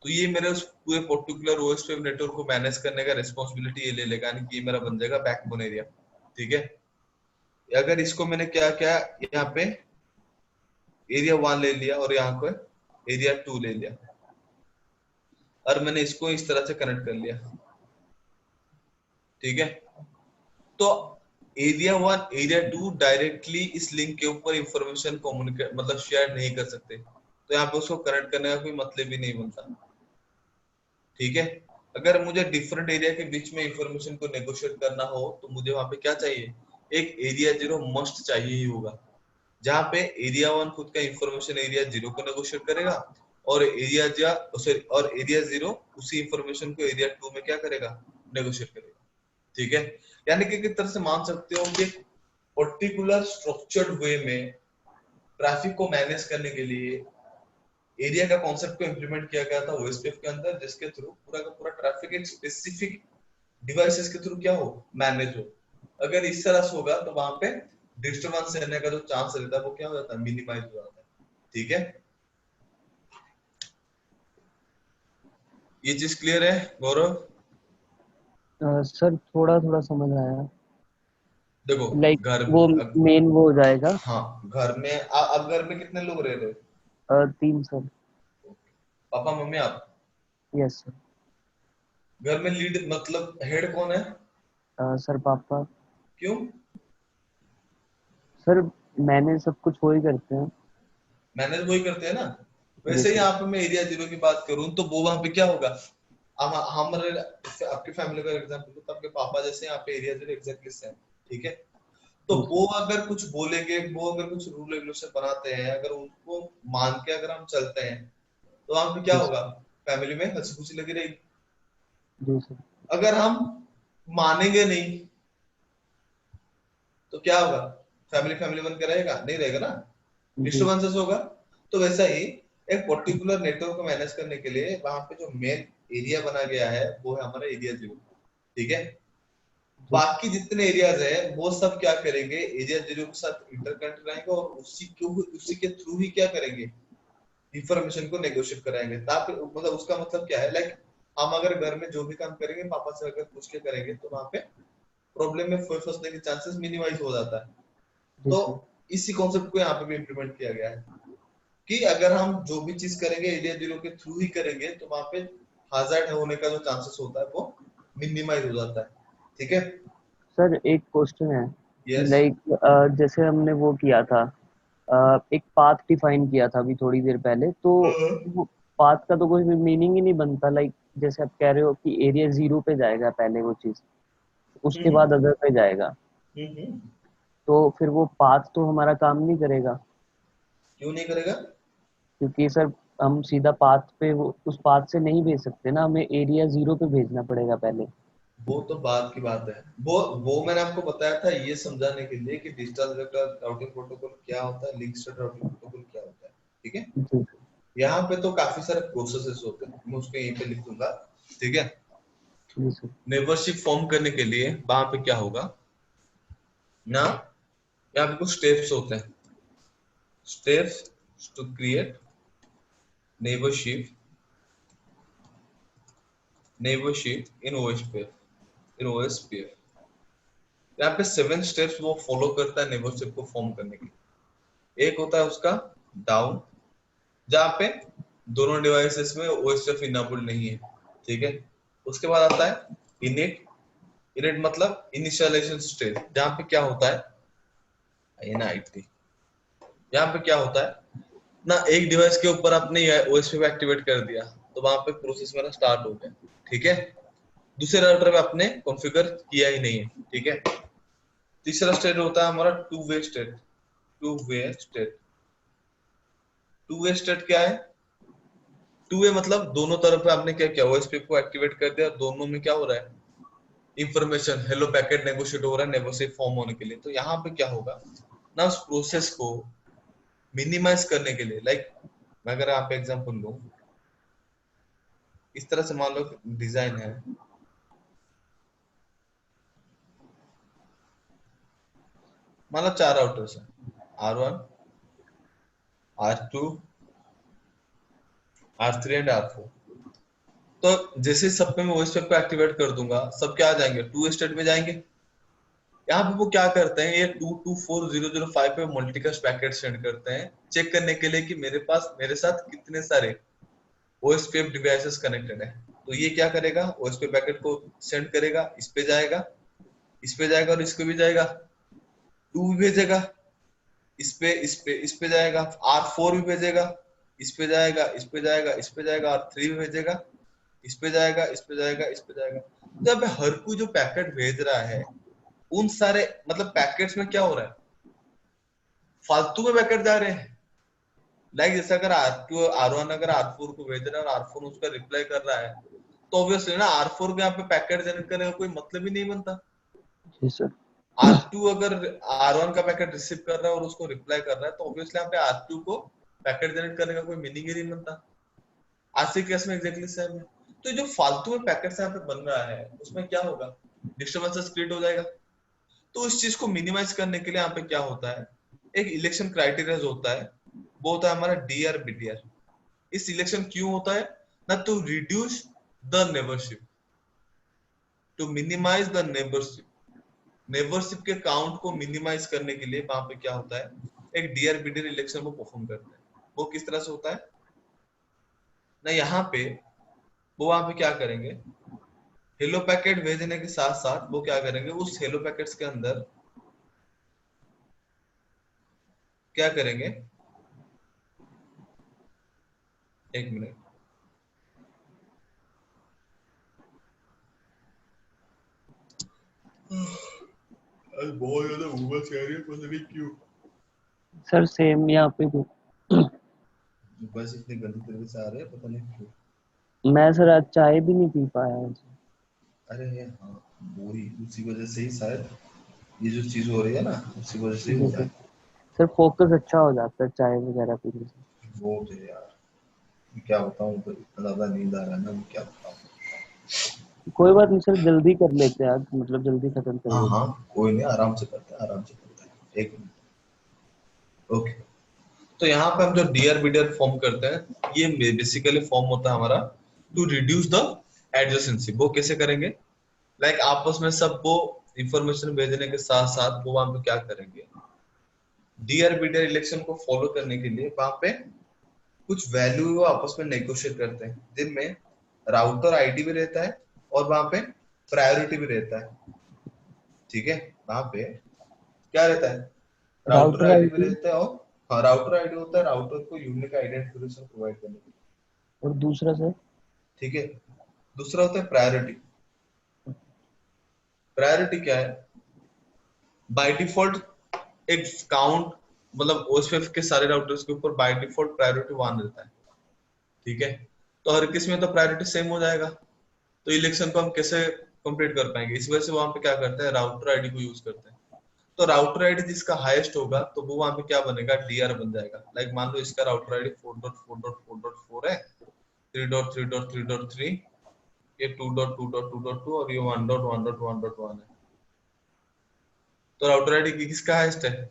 तो ये मेरे उस पूरे पर्टिकुलर ओएसपीएफ नेटवर्क को मैनेज करने का रिस्पॉन्सिबिलिटी ये ले लेगा, यानी कि ये मेरा बन जाएगा बैकबोन एरिया। ठीक है, अगर इसको मैंने क्या किया, यहाँ पे एरिया 1 ले लिया और यहाँ पे एरिया 2 ले लिया, और मैंने इसको इस तरह से कनेक्ट कर लिया। ठीक है, तो एरिया 1 एरिया 2 डायरेक्टली इस लिंक के ऊपर इंफॉर्मेशन कम्युनिकेट मतलब शेयर नहीं कर सकते, तो यहाँ पे उसको कनेक्ट करने का कोई मतलब ही नहीं बनता। ठीक है, अगर मुझे डिफरेंट एरिया के बीच में इंफॉर्मेशन को नेगोशिएट करना हो, तो मुझे वहां पे क्या चाहिए, एक एरिया जीरो मस्ट चाहिए ही होगा, जहां पे एरिया 1 खुद का इंफॉर्मेशन एरिया जीरो को नेगोशिएट करेगा, और एरिया जीरो उसी इंफॉर्मेशन को एरिया 2 में क्या करेगा, नेगोशिएट करेगा। ठीक है, यानी कि एक तरह से मान सकते हो कि पर्टिकुलर स्ट्रक्चर्ड वे में ट्रैफिक को मैनेज करने के लिए एरिया का कॉन्सेप्ट को इंप्लीमेंट किया गया था ओएसपीएफ के अंदर, जिसके थ्रू पूरा का पूरा ट्रैफिक एक स्पेसिफिक डिवाइसेस के थ्रू क्या हो, मैनेज हो। अगर इस तरह से होगा तो वहां पे डिस्टरबेंस रहने का जो चांस रहता है वो क्या हो जाता है, मिनिमाइज हो जाता है। ठीक है, ये चीज क्लियर है गौरव? सर थोड़ा थोड़ा समझ आया। देखो, लाइक घर वो मेन वो हो जाएगा। हाँ, घर में अब घर में कितने लोग रह रहे 3 सर। हो? पापा मम्मी आप। Yes sir. घर में लीड मतलब हेड कौन है? सर पापा। क्यों? सर मैंने सब कुछ वो ही करते हैं। मैनेज वही करते हैं ना। जी वैसे ही सर। यहाँ पे मैं एरिया जीरो की बात करूं तो वो वहां पे क्या होगा, हमारे आपकी फैमिली का एग्जांपल तो आपके पापा जैसे यहाँ पे एरिया जीरो एग्जैक्टली सेम। ठीक है, तो जी वो सर। अगर कुछ बोलेंगे, वो अगर कुछ रूल रेगुलेशन बनाते हैं, अगर उनको मान के अगर हम चलते हैं, तो वहां पे क्या जी होगा, सर। फैमिली में हंसी खुशी लगी रहेगी। जी सर। अगर हम मानेंगे नहीं तो क्या होगा, फैमिली फैमिली बन के रहेगा नहीं, रहेगा ना, जी सर। डिस्टर्बेंसेस होगा। तो वैसा ही एक पर्टिकुलर नेटवर्क को मैनेज करने के लिए वहां पे जो मेन एरिया बना गया है वो है हमारा एरिया जीरो। ठीक है, जी सर। बाकी जितने एरियाज है वो सब क्या करेंगे, एरिया जीरो के साथ इंटरकनेक्ट रहेंगे, और उसी के थ्रू ही क्या करेंगे, इंफॉर्मेशन को नेगोशिएट कराएंगे। ताकि मतलब उसका मतलब क्या है, लाइक हम अगर घर में जो भी काम करेंगे पापा से अगर पूछ के करेंगे, तो वहां पे प्रॉब्लम में फंसने के चांसेस मिनिमाइज हो जाता है। जी तो सर। इसी कॉन्सेप्ट को यहाँ पे भी इम्प्लीमेंट किया गया है कि अगर हम जो भी चीज करेंगे एरिया जीरो के थ्रू ही करेंगे, तो वहां पे हाजार्ड होने का जो चांसेस होता है वो मिनिमाइज हो जाता है। ठीक है। सर एक क्वेश्चन है। यस। लाइक जैसे हमने वो किया था, एक पाथ डिफाइन किया था अभी थोड़ी देर पहले, तो वो पाथ का तो कोई मीनिंग ही नहीं बनता। लाइक जैसे आप कह रहे हो कि एरिया जीरो पे जाएगा पहले वो चीज, उसके बाद अदर पे जाएगा, हम्म। तो फिर वो पाथ तो हमारा काम नहीं करेगा। क्यों नहीं करेगा? क्योंकि सर हम सीधा पाथ पे वो उस पाथ से नहीं भेज सकते ना, हमें एरिया जीरो पे भेजना पड़ेगा पहले। वो तो बात की बात है, वो मैंने आपको बताया था ये समझाने के लिए कि डिजिटल राउटिंग प्रोटोकॉल क्या होता है, लिंक स्टेट राउटिंग प्रोटोकॉल क्या होता है। ठीक है, जी यहाँ पे तो काफी सारे प्रोसेसेस होते हैं, मैं उसको यहीं पे लिख दूंगा। ठीक है, जी सर। नेबरशिप फॉर्म करने के लिए वहां पे क्या होगा ना, यहाँ पे कुछ स्टेप्स होते हैं, steps to create neighborship, neighborship in OSPF, in OSPF. यहाँ पे 7 स्टेप्स वो फॉलो करता है नेबरशिप को फॉर्म करने के लिए। एक होता है उसका डाउन, जहाँ पे दोनों डिवाइसेस में ओएसपीएफ इनेबल्ड नहीं है। ठीक है, उसके बाद आता है इनिट। इनिट मतलब इनिशियलाइजेशन स्टेज, जहाँ पे क्या होता है, ये ना आईटी, यहाँ पे क्या होता है, ना, एक डिवाइस के ऊपर आपने ओएसपी एक्टिवेट कर दिया तो वहां पे प्रोसेस मेरा स्टार्ट हो गया, ठीक है। दूसरे राउटर पे आपने कॉन्फ़िगर किया ही नहीं है, ठीक है। तीसरा स्टेट होता है हमारा two way state. Two way state, two way state क्या है? टू वे मतलब दोनों तरफ पे आपने क्या किया, ओएसपी को एक्टिवेट कर दिया, दोनों में क्या हो रहा है, इंफॉर्मेशन, हेलो पैकेट नेगोशिएट हो रहा है, नेगोशिएट फॉर्म होने के लिए। तो यहाँ पे क्या होगा ना, उस प्रोसेस को मिनिमाइज करने के लिए, लाइक मैं अगर आप एग्जांपल लूं, इस तरह से मान लो डिजाइन है, मान लो 4 राउटर्स है, R1, R2, R3 and R4। तो जैसे सब पे मैं वॉइस को एक्टिवेट कर दूंगा, सब क्या आ जाएंगे, टू स्टेट में जाएंगे। यहाँ पे वो क्या करते हैं, ये 224005 पे मल्टीकास्ट पैकेट सेंड करते हैं, चेक करने के लिए कि मेरे पास मेरे साथ कितने सारे ओएसपीएफ डिवाइसेस कनेक्टेड है। तो ये क्या करेगा, ओएसपीएफ पैकेट को सेंड करेगा, इस पे जाएगा, इस पे जाएगा और इसको भी जाएगा, टू भी भेजेगा, इस पे जाएगा, R4 भी भेजेगा, इस पे जाएगा, इस पे जाएगा, इस पे जाएगा, R3 भी भेजेगा, इस पे जाएगा, इस पे जाएगा, इस पे जाएगा। तो अब हर कोई जो पैकेट भेज रहा है, उन सारे मतलब पैकेट्स में क्या हो रहा है, फालतू में पैकेट जा रहे हैं। लाइक जैसे अगर R2 R1 अगर R4 को भेज रहा है और R4 उसका रिप्लाई कर रहा है, तो ऑब्वियसली ना R4 के यहाँ पे पैकेट जनरेट करने का कोई मतलब ही नहीं बनता। जी सर। R2 अगर R1 का पैकेट रिसीव कर रहा है और उसको रिप्लाई कर रहा है, तो ऑब्वियसली यहाँ पे R2 को पैकेट जनरेट करने का कोई मीनिंग ही नहीं बनता। आज के केस में एग्जैक्टली सेम है। तो जो फालतू में पैकेट यहाँ पे बन रहा है, उसमें क्या होगा, डिस्टर्बेंसेस क्रिएट हो जाएगा। तो इस चीज को मिनिमाइज करने के लिए यहाँ पे क्या होता है, एक इलेक्शन क्राइटेरिया जो होता है, वो होता है हमारा डीआर बीटीआर। इस सिलेक्शन क्यों होता है ना, to reduce the neighborship, to minimize the neighborship. Neighborship के काउंट को मिनिमाइज करने के लिए वहां पे क्या होता है, एक डीआर बीटीआर इलेक्शन को परफॉर्म करते हैं। वो किस तरह से होता है ना, यहाँ पे वो वहां पे क्या करेंगे, हेलो पैकेट भेजने के साथ साथ वो क्या करेंगे, उस हेलो पैकेट्स के अंदर क्या करेंगे, एक मिनट, आज बहुत ज्यादा उमस आ रही है, पता नहीं क्यों। सर सेम यहाँ पे भी। बस इतनी गंदी तरीके से आ रहे हैं, पता नहीं क्यों। मैं सर आज चाय भी नहीं पी पाया आज। अरे हाँ, वही उसी वजह से ही शायद ये जो चीज हो रही है ना, उसी वजह से ही हो जी रहा सर। है। सर फोकस अच्छा हो जाता है चाय वगैरह पीने से। वो मुझे यार, मैं क्या बताऊं, तो इतना ज्यादा नींद आ रहा है ना, मैं क्या बताऊं। कोई बात नहीं सर, जल्दी कर लेते हैं आज, मतलब जल्दी खत्म कर हाँ देते हाँ, हैं। कोई नहीं, आराम से करते हैं, आराम से करते हैं, एक मिनट। ओके, तो यहाँ पे हम जो डीआर बीडीआर फॉर्म करते हैं, ये बेसिकली फॉर्म होता है हमारा टू रिड्यूस द एडजेसेंसी। वो कैसे करेंगे, लाइक आपस में सब वो इंफॉर्मेशन भेजने के साथ साथ वो वहां पे क्या करेंगे, डीआर बीडीआर इलेक्शन को फॉलो करने के लिए वहां पे कुछ वैल्यू वो आपस में नेगोशिएट करते हैं, जिनमें राउटर आईडी भी रहता है और वहां पे प्रायोरिटी भी रहता है, ठीक है। वहां पे क्या रहता है, राउटर राउटर आईडी भी आईडी। रहता है, और हाँ, राउटर आईडी होता है राउटर को यूनिक आइडेंटिफिकेशन प्रोवाइड करने के लिए, और दूसरा सर? ठीक है। दूसरा होता है प्रायोरिटी। प्रायोरिटी क्या है, बाय डिफॉल्ट एक काउंट, मतलब ओएसपीएफ के सारे राउटर्स के ऊपर बाय डिफॉल्ट प्रायोरिटी 1 रहता है, ठीक है। तो हर किसी में तो प्रायोरिटी सेम हो जाएगा। तो इलेक्शन को हम कैसे कंप्लीट कर पाएंगे, इस वजह से वहां पे क्या करते हैं, राउटर आईडी को यूज करते हैं। तो राउटर आईडी जिसका हाईएस्ट होगा, तो वो वहां पे क्या बनेगा, डीआर बन जाएगा। लाइक मान लो इसका राउटर आईडी 4.4.4.4 है, 3.3.3.3, ये 2.2.2.2 और ये 1.1.1.1 है। तो राउटर आईडी किसका हाईएस्ट है,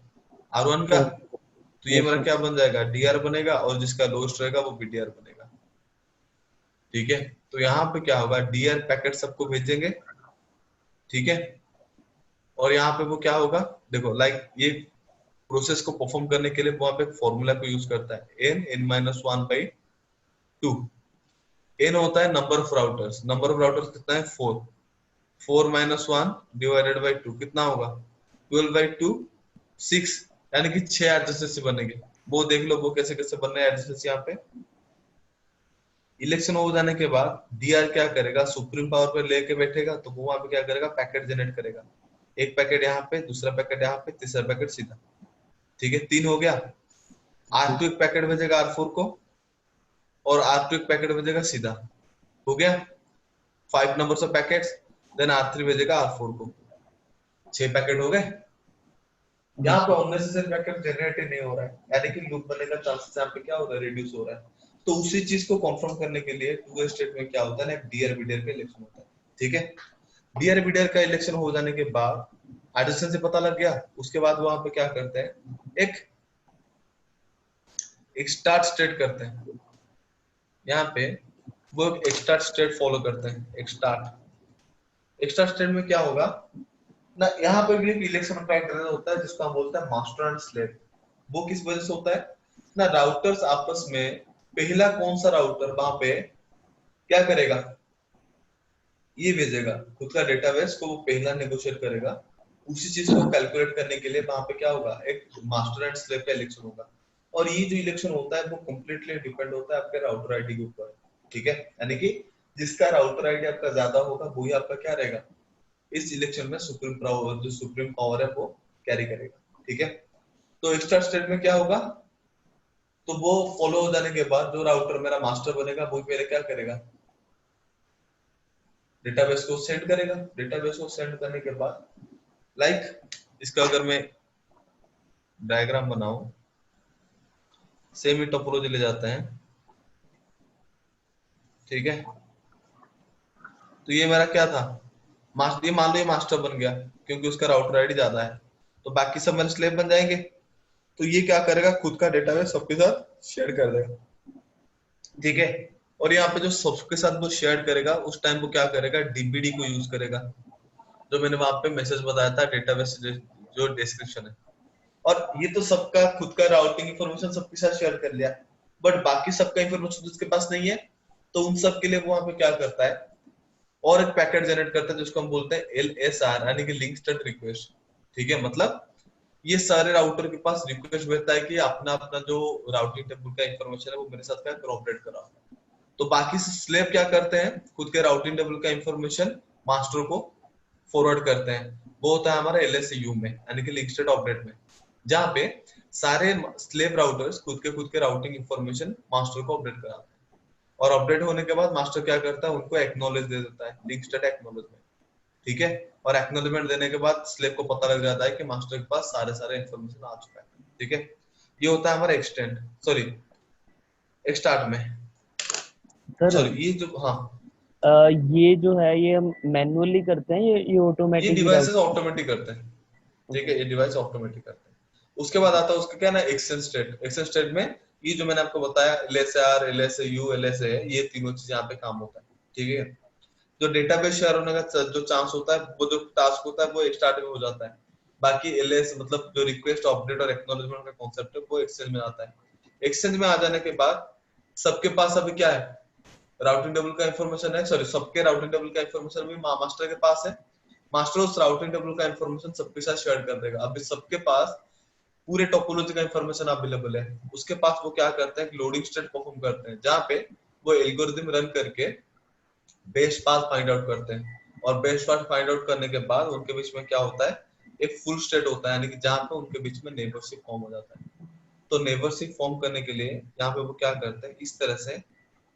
R1 का। सर तो ये यस मेरा सर। क्या बन जाएगा, डीआर बनेगा, और जिसका लोएस्ट रहेगा वो बीडीआर बनेगा, ठीक है। तो यहाँ पे क्या होगा, डीआर पैकेट सबको भेजेंगे, ठीक है। और यहाँ पे वो क्या होगा, देखो लाइक ये प्रोसेस को परफॉर्म करने के लिए वहां पे फॉर्मूला को यूज करता है, n(n-1/2). n होता है number of routers, number of routers कितना है, 4। 4 - 1 डिवाइडेड बाई 2 कितना होगा, 12/2, 6, यानी कि 6 एडजेसेंसी बनेंगे। वो देख लो वो कैसे कैसे बन रहे हैं एड्रेसेस यहाँ पे। इलेक्शन हो जाने के बाद डीआर क्या करेगा, सुप्रीम पावर पर लेके बैठेगा, तो वो वहां पे क्या करेगा, पैकेट जनरेट करेगा। एक पैकेट यहाँ पे, दूसरा पैकेट यहाँ पे, तीसरा पैकेट सीधा। ठीक है, 3 हो गया। जी R2 एक पैकेट भेजेगा R4 को, और R2 एक पैकेट भेजेगा सीधा। हो गया 5 number of packets. Then R3 भेजेगा R4 को। 6 पैकेट हो गए। जी यहाँ पे सर। अननेसेसरी बैकअप जनरेट ही नहीं हो रहा है, यानी कि लूप बनने का चांसेस यहाँ पे क्या हो रहा है, रिड्यूस हो रहा है। तो उसी चीज को कंफर्म करने के लिए टू वे स्टेट में क्या होता है ना, डीआर बीडीआर का इलेक्शन होता है। ठीक है, डीआर बीडीआर का इलेक्शन हो जाने के बाद एडिशन से पता लग गया, उसके बाद वहां पे क्या करते हैं, एक एक स्टार्ट स्टेट करते हैं। यहाँ पे वो एक स्टार्ट स्टेट फॉलो करते हैं। एक स्टार्ट स्टेट में क्या होगा ना, यहाँ पे भी एक इलेक्शन पैटर्न होता है जिसको हम बोलते हैं मास्टर एंड स्लेव। वो किस वजह से होता है ना, राउटर्स आपस में पहला कौन सा राउटर वहां पे क्या करेगा, ये भेजेगा खुद का डेटाबेस को, वो पहला नेगोशिएट करेगा। उसी चीज को कैलकुलेट करने के लिए वहां पे क्या होगा, एक मास्टर एंड स्लेव का इलेक्शन होगा। और ये जो इलेक्शन होता है वो कंप्लीटली डिपेंड होता है आपके राउटर आईडी के ऊपर। ठीक है, यानी कि जिसका राउटर आईडी आपका ज्यादा होगा वही आपका क्या रहेगा, इस इलेक्शन में सुप्रीम पावर, जो सुप्रीम पावर है वो कैरी करेगा। ठीक है, तो एक्स्ट्रा स्टेट में क्या होगा, तो वो फॉलो हो जाने के बाद जो राउटर मेरा मास्टर बनेगा वो पहले क्या करेगा, डेटाबेस को सेंड करेगा। डेटाबेस को सेंड करने के बाद इसका अगर मैं डायग्राम बनाऊं, सेम ही टोपोलॉजी ले जाते हैं। ठीक है, तो ये मेरा क्या था, मास्टर, ये मान लो ये मास्टर बन गया क्योंकि उसका राउटर आईडी ज्यादा है, तो बाकी सब मेरे स्लेव बन जाएंगे। तो ये क्या करेगा, खुद का डेटाबेस सबके साथ शेयर कर देगा। ठीक है, और यहाँ पे जो सबके साथ वो शेयर करेगा उस टाइम वो क्या करेगा, डीबीडी को यूज करेगा, जो मैंने वहां पे मैसेज बताया था, डेटाबेस जो डिस्क्रिप्शन है। और ये तो सबका खुद का राउटिंग इंफॉर्मेशन सबके साथ शेयर कर लिया, बट बाकी सबका इंफॉर्मेशन जिसके पास नहीं है, तो उन सब के लिए वो वहां पे क्या करता है, और एक पैकेट जनरेट करता है जिसको हम बोलते हैं LSR, यानी कि लिंक स्टेट रिक्वेस्ट। ठीक है, मतलब ये सारे राउटर के पास रिक्वेस्ट भेजता है कि अपना अपना जो राउटिंग टेबल का इंफॉर्मेशन है वो मेरे साथ क्या कोऑपरेट कराओ। तो बाकी स्लेव क्या करते हैं, खुद के राउटिंग टेबल का इंफॉर्मेशन मास्टर को फॉरवर्ड करते हैं। वो होता है हमारा LSU में, यानी कि लिंक स्टेट ऑपरेट में, जहाँ पे सारे स्लेव राउटर्स खुद के राउटिंग इंफॉर्मेशन मास्टर को अपडेट कराते हैं। और अपडेट होने के बाद मास्टर क्या करता है, उनको एक्नॉलेज दे देता है, लिंक स्टेट एक्नॉलेजमेंट। ठीक है, और एक्नॉलेजमेंट देने के बाद स्लेव को पता लग जाता है कि मास्टर के पास सारे सारे इंफॉर्मेशन आ चुका है। ठीक है, ये होता है हमारा एक्सटेंड, सॉरी स्टार्ट में, सर सॉरी ये जो, हाँ, ये जो है ये हम मैन्युअली करते हैं, ये ये ऑटोमेटिक ही डिवाइसेस राउट। ऑटोमेटिक करते हैं। ठीक ओके। है, ये डिवाइस ऑटोमेटिक करते हैं। उसके बाद आता है उसका क्या ना, एक्सेल स्टेट। एक्सेल स्टेट में ये जो मैंने आपको बताया, LSR, LSU, LSA, ये तीनों चीज यहाँ पे काम होता है। ठीक है, जो डेटाबेस शेयर होने का जो चांस होता है, वो जो टास्क होता है वो एक स्टार्ट में हो जाता है। बाकी LS मतलब जो रिक्वेस्ट, अपडेट और एक्नॉलेजमेंट का कॉन्सेप्ट है वो एक्सेल में आता है। एक्सेल में आ जाने के बाद सबके पास अभी क्या है, राउटिंग टेबल का इंफॉर्मेशन है, सॉरी सबके राउटिंग टेबल का इंफॉर्मेशन भी मास्टर के पास है। मास्टर उस राउटिंग टेबल का इंफॉर्मेशन सबके साथ शेयर कर देगा। अभी सबके पास पूरे टोपोलॉजी का इंफॉर्मेशन अवेलेबल है। उसके पास वो क्या करते हैं, लोडिंग स्टेट परफॉर्म करते हैं, जहाँ पे वो एल्गोरिथम रन करके बेस्ट पाथ फाइंड आउट करते हैं। और बेस्ट पाथ फाइंड आउट करने के बाद उनके बीच में क्या होता है, एक फुल स्टेट होता है, यानी कि जहाँ पे उनके बीच में नेबरशिप फॉर्म हो जाता है। तो नेबरशिप फॉर्म करने के लिए यहाँ पे वो क्या करते हैं, इस तरह से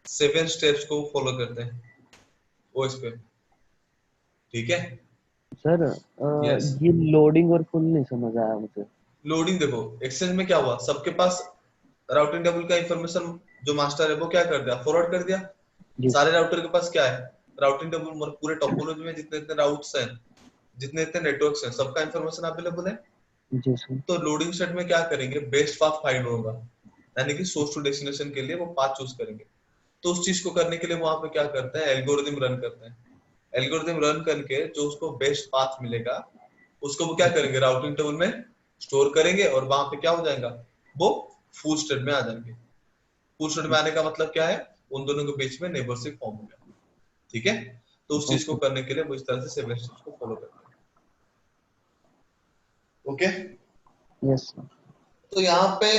7 स्टेप्स को फॉलो करते हैं ओएस पे। ठीक है, सर यस। ये लोडिंग और फुल नहीं समझ आया मुझे। लोडिंग देखो, एक्सचेंज में क्या हुआ, सबके पास राउटिंग टेबल का इंफॉर्मेशन जो मास्टर है वो क्या कर दिया, फॉरवर्ड कर दिया। जी सारे राउटर के पास क्या है, राउटिंग टेबल, मतलब पूरे टोपोलॉजी में जितने जितने राउट्स हैं, जितने जितने नेटवर्क्स हैं, सबका इंफॉर्मेशन अवेलेबल है। जी सर। तो लोडिंग स्टेट में क्या करेंगे, बेस्ट पाथ फाइंड होगा, यानी कि सोर्स टू डेस्टिनेशन के लिए वो पाथ चूज करेंगे। तो उस चीज को करने के लिए वहां पे क्या करते हैं, एल्गोरिथम रन करते हैं। एल्गोरिथम रन करके जो उसको बेस्ट पाथ मिलेगा, उसको वो क्या करेंगे, राउटिंग टेबल में स्टोर करेंगे, और वहां पे क्या हो जाएगा, वो फुल स्टेट में आ जाएंगे। फुल स्टेट में आने का मतलब क्या है, उन दोनों के बीच में नेबरशिप फॉर्म हो गया। ठीक है, तो उस चीज को ओके। करने के लिए वो इस तरह से 7 स्टेप्स को फॉलो करते हैं। Okay, yes sir. तो यहाँ पे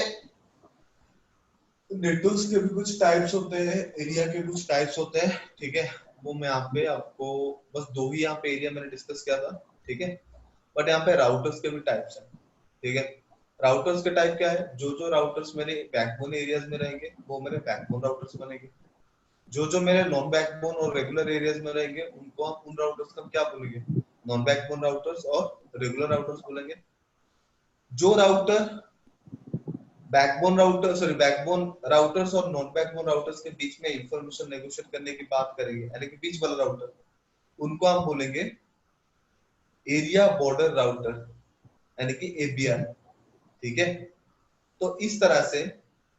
नेटवर्क्स के भी कुछ टाइप्स होते हैं, एरिया के कुछ टाइप्स होते हैं, ठीक है। वो मैं यहाँ पे आपको बस दो ही यहाँ पे एरिया मैंने डिस्कस किया था, ठीक है। बट यहाँ पे राउटर्स के भी टाइप्स हैं, ठीक है। राउटर्स के टाइप क्या है, जो जो राउटर्स मेरे बैकबोन एरियाज में रहेंगे वो मेरे बैकबोन राउटर्स बनेंगे। जो जो मेरे नॉन बैकबोन और रेगुलर एरियाज में रहेंगे उनको हम उन राउटर्स का क्या बोलेंगे, नॉन बैकबोन राउटर्स और रेगुलर राउटर्स बोलेंगे। जो router backbone router sorry backbone routers और नॉन बैकबोन राउटर्स के बीच में इंफॉर्मेशन नेगोशिएट करने की बात करेंगे, यानी कि बीच वाला राउटर, उनको हम बोलेंगे एरिया बॉर्डर राउटर, यानी कि एबीआर, ठीक है। तो इस तरह से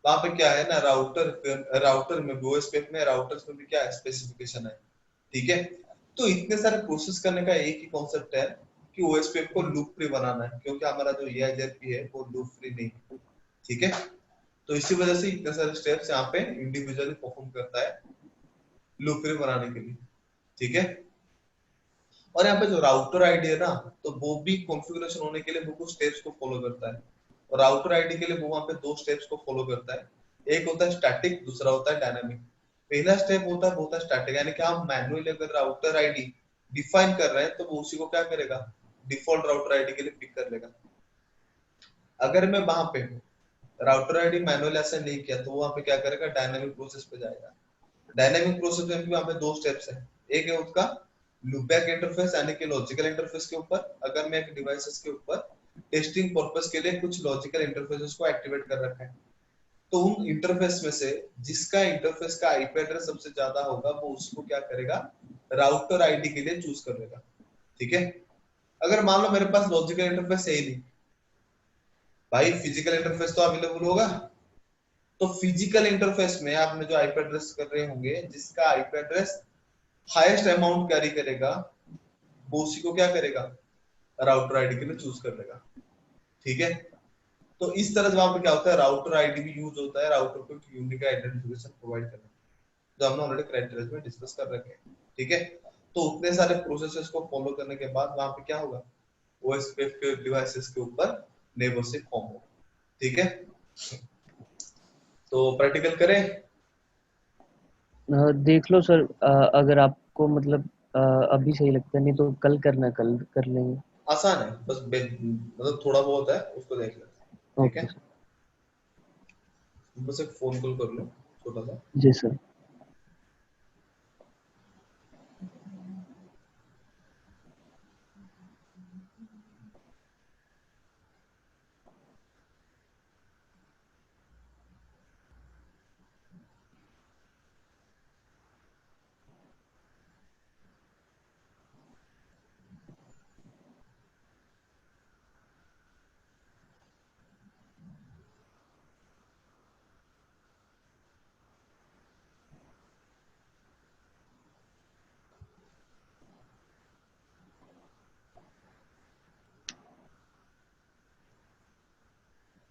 वहां पे क्या है ना, राउटर में भी ओएसपीएफ में राउटर्स में भी क्या है, स्पेसिफिकेशन है, ठीक है। तो इतने सारे प्रोसेस करने का एक ही कॉन्सेप्ट है कि ओएसपीएफ को लूप फ्री बनाना है, क्योंकि हमारा जो ईआईजेपी है वो लूप फ्री नहीं है, ठीक है। तो इसी वजह से इतने सारे स्टेप्स यहाँ पे इंडिविजुअली परफॉर्म करता है लूप फ्री बनाने के लिए, ठीक है। और यहाँ पे जो राउटर आईडी है ना, तो वो भी कॉन्फ़िगरेशन होने के लिए वो कुछ स्टेप्स को फॉलो करता है। और राउटर आईडी के लिए वो वहाँ पे दो स्टेप्स को फॉलो करता है, एक होता है स्टैटिक, दूसरा होता है डायनामिक। पहला स्टेप होता है वो होता है स्टैटिक, यानी कि हम मैन्युअली अगर राउटर आईडी डिफाइन कर रहे हैं तो वो उसी को क्या करेगा, डिफॉल्ट राउटर आईडी के लिए पिक कर लेगा। अगर मैं वहां पे राउटर आईडी मैनुअल ऐसे नहीं किया तो वहां पे क्या करेगा, डायनामिक प्रोसेस पे जाएगा। डायनामिक प्रोसेस में भी वहां पे दो स्टेप्स है, एक है उसका लूपबैक इंटरफेस यानी कि लॉजिकल इंटरफेस के ऊपर, अगर मैं एक डिवाइसेस के ऊपर टेस्टिंग पर्पस के लिए कुछ लॉजिकल इंटरफेसेस को एक्टिवेट कर रखा है, तो उन इंटरफेस में से जिसका इंटरफेस का आईपी एड्रेस सबसे ज्यादा होगा वो उसको क्या करेगा, राउटर आईडी के लिए चूज कर लेगा, ठीक है। अगर मान लो मेरे पास लॉजिकल इंटरफेस है ही नहीं, भाई फिजिकल इंटरफेस तो अवेलेबल होगा, तो फिजिकल इंटरफेस में आपने जो आईपी एड्रेस कर रहे होंगे जिसका IP address highest amount carry करेगा वो उसी को क्या करेगा, राउटर आईडी के लिए चूज कर लेगा, ठीक है। तो इस तरह से वहां पे क्या होता है, राउटर आईडी भी यूज होता है राउटर को एक यूनिक आइडेंटिफिकेशन प्रोवाइड करने, जो हमने ऑलरेडी क्राइटेरिया में डिस्कस कर रखे हैं, ठीक है। तो उतने सारे प्रोसेसेस को फॉलो करने के बाद वहां पे क्या होगा, ओएसपीएफ के डिवाइसेस के ऊपर नेबरशिप फॉर्म होगा, ठीक है। तो प्रैक्टिकल करें। देख लो सर, अगर आपको मतलब अभी सही लगता है, नहीं तो कल करना, कल कर लेंगे। आसान है, बस मतलब थोड़ा बहुत है उसको देख लेते हैं, ठीक ओके है। सर। बस एक फोन कॉल कर लो छोटा सा। जी सर।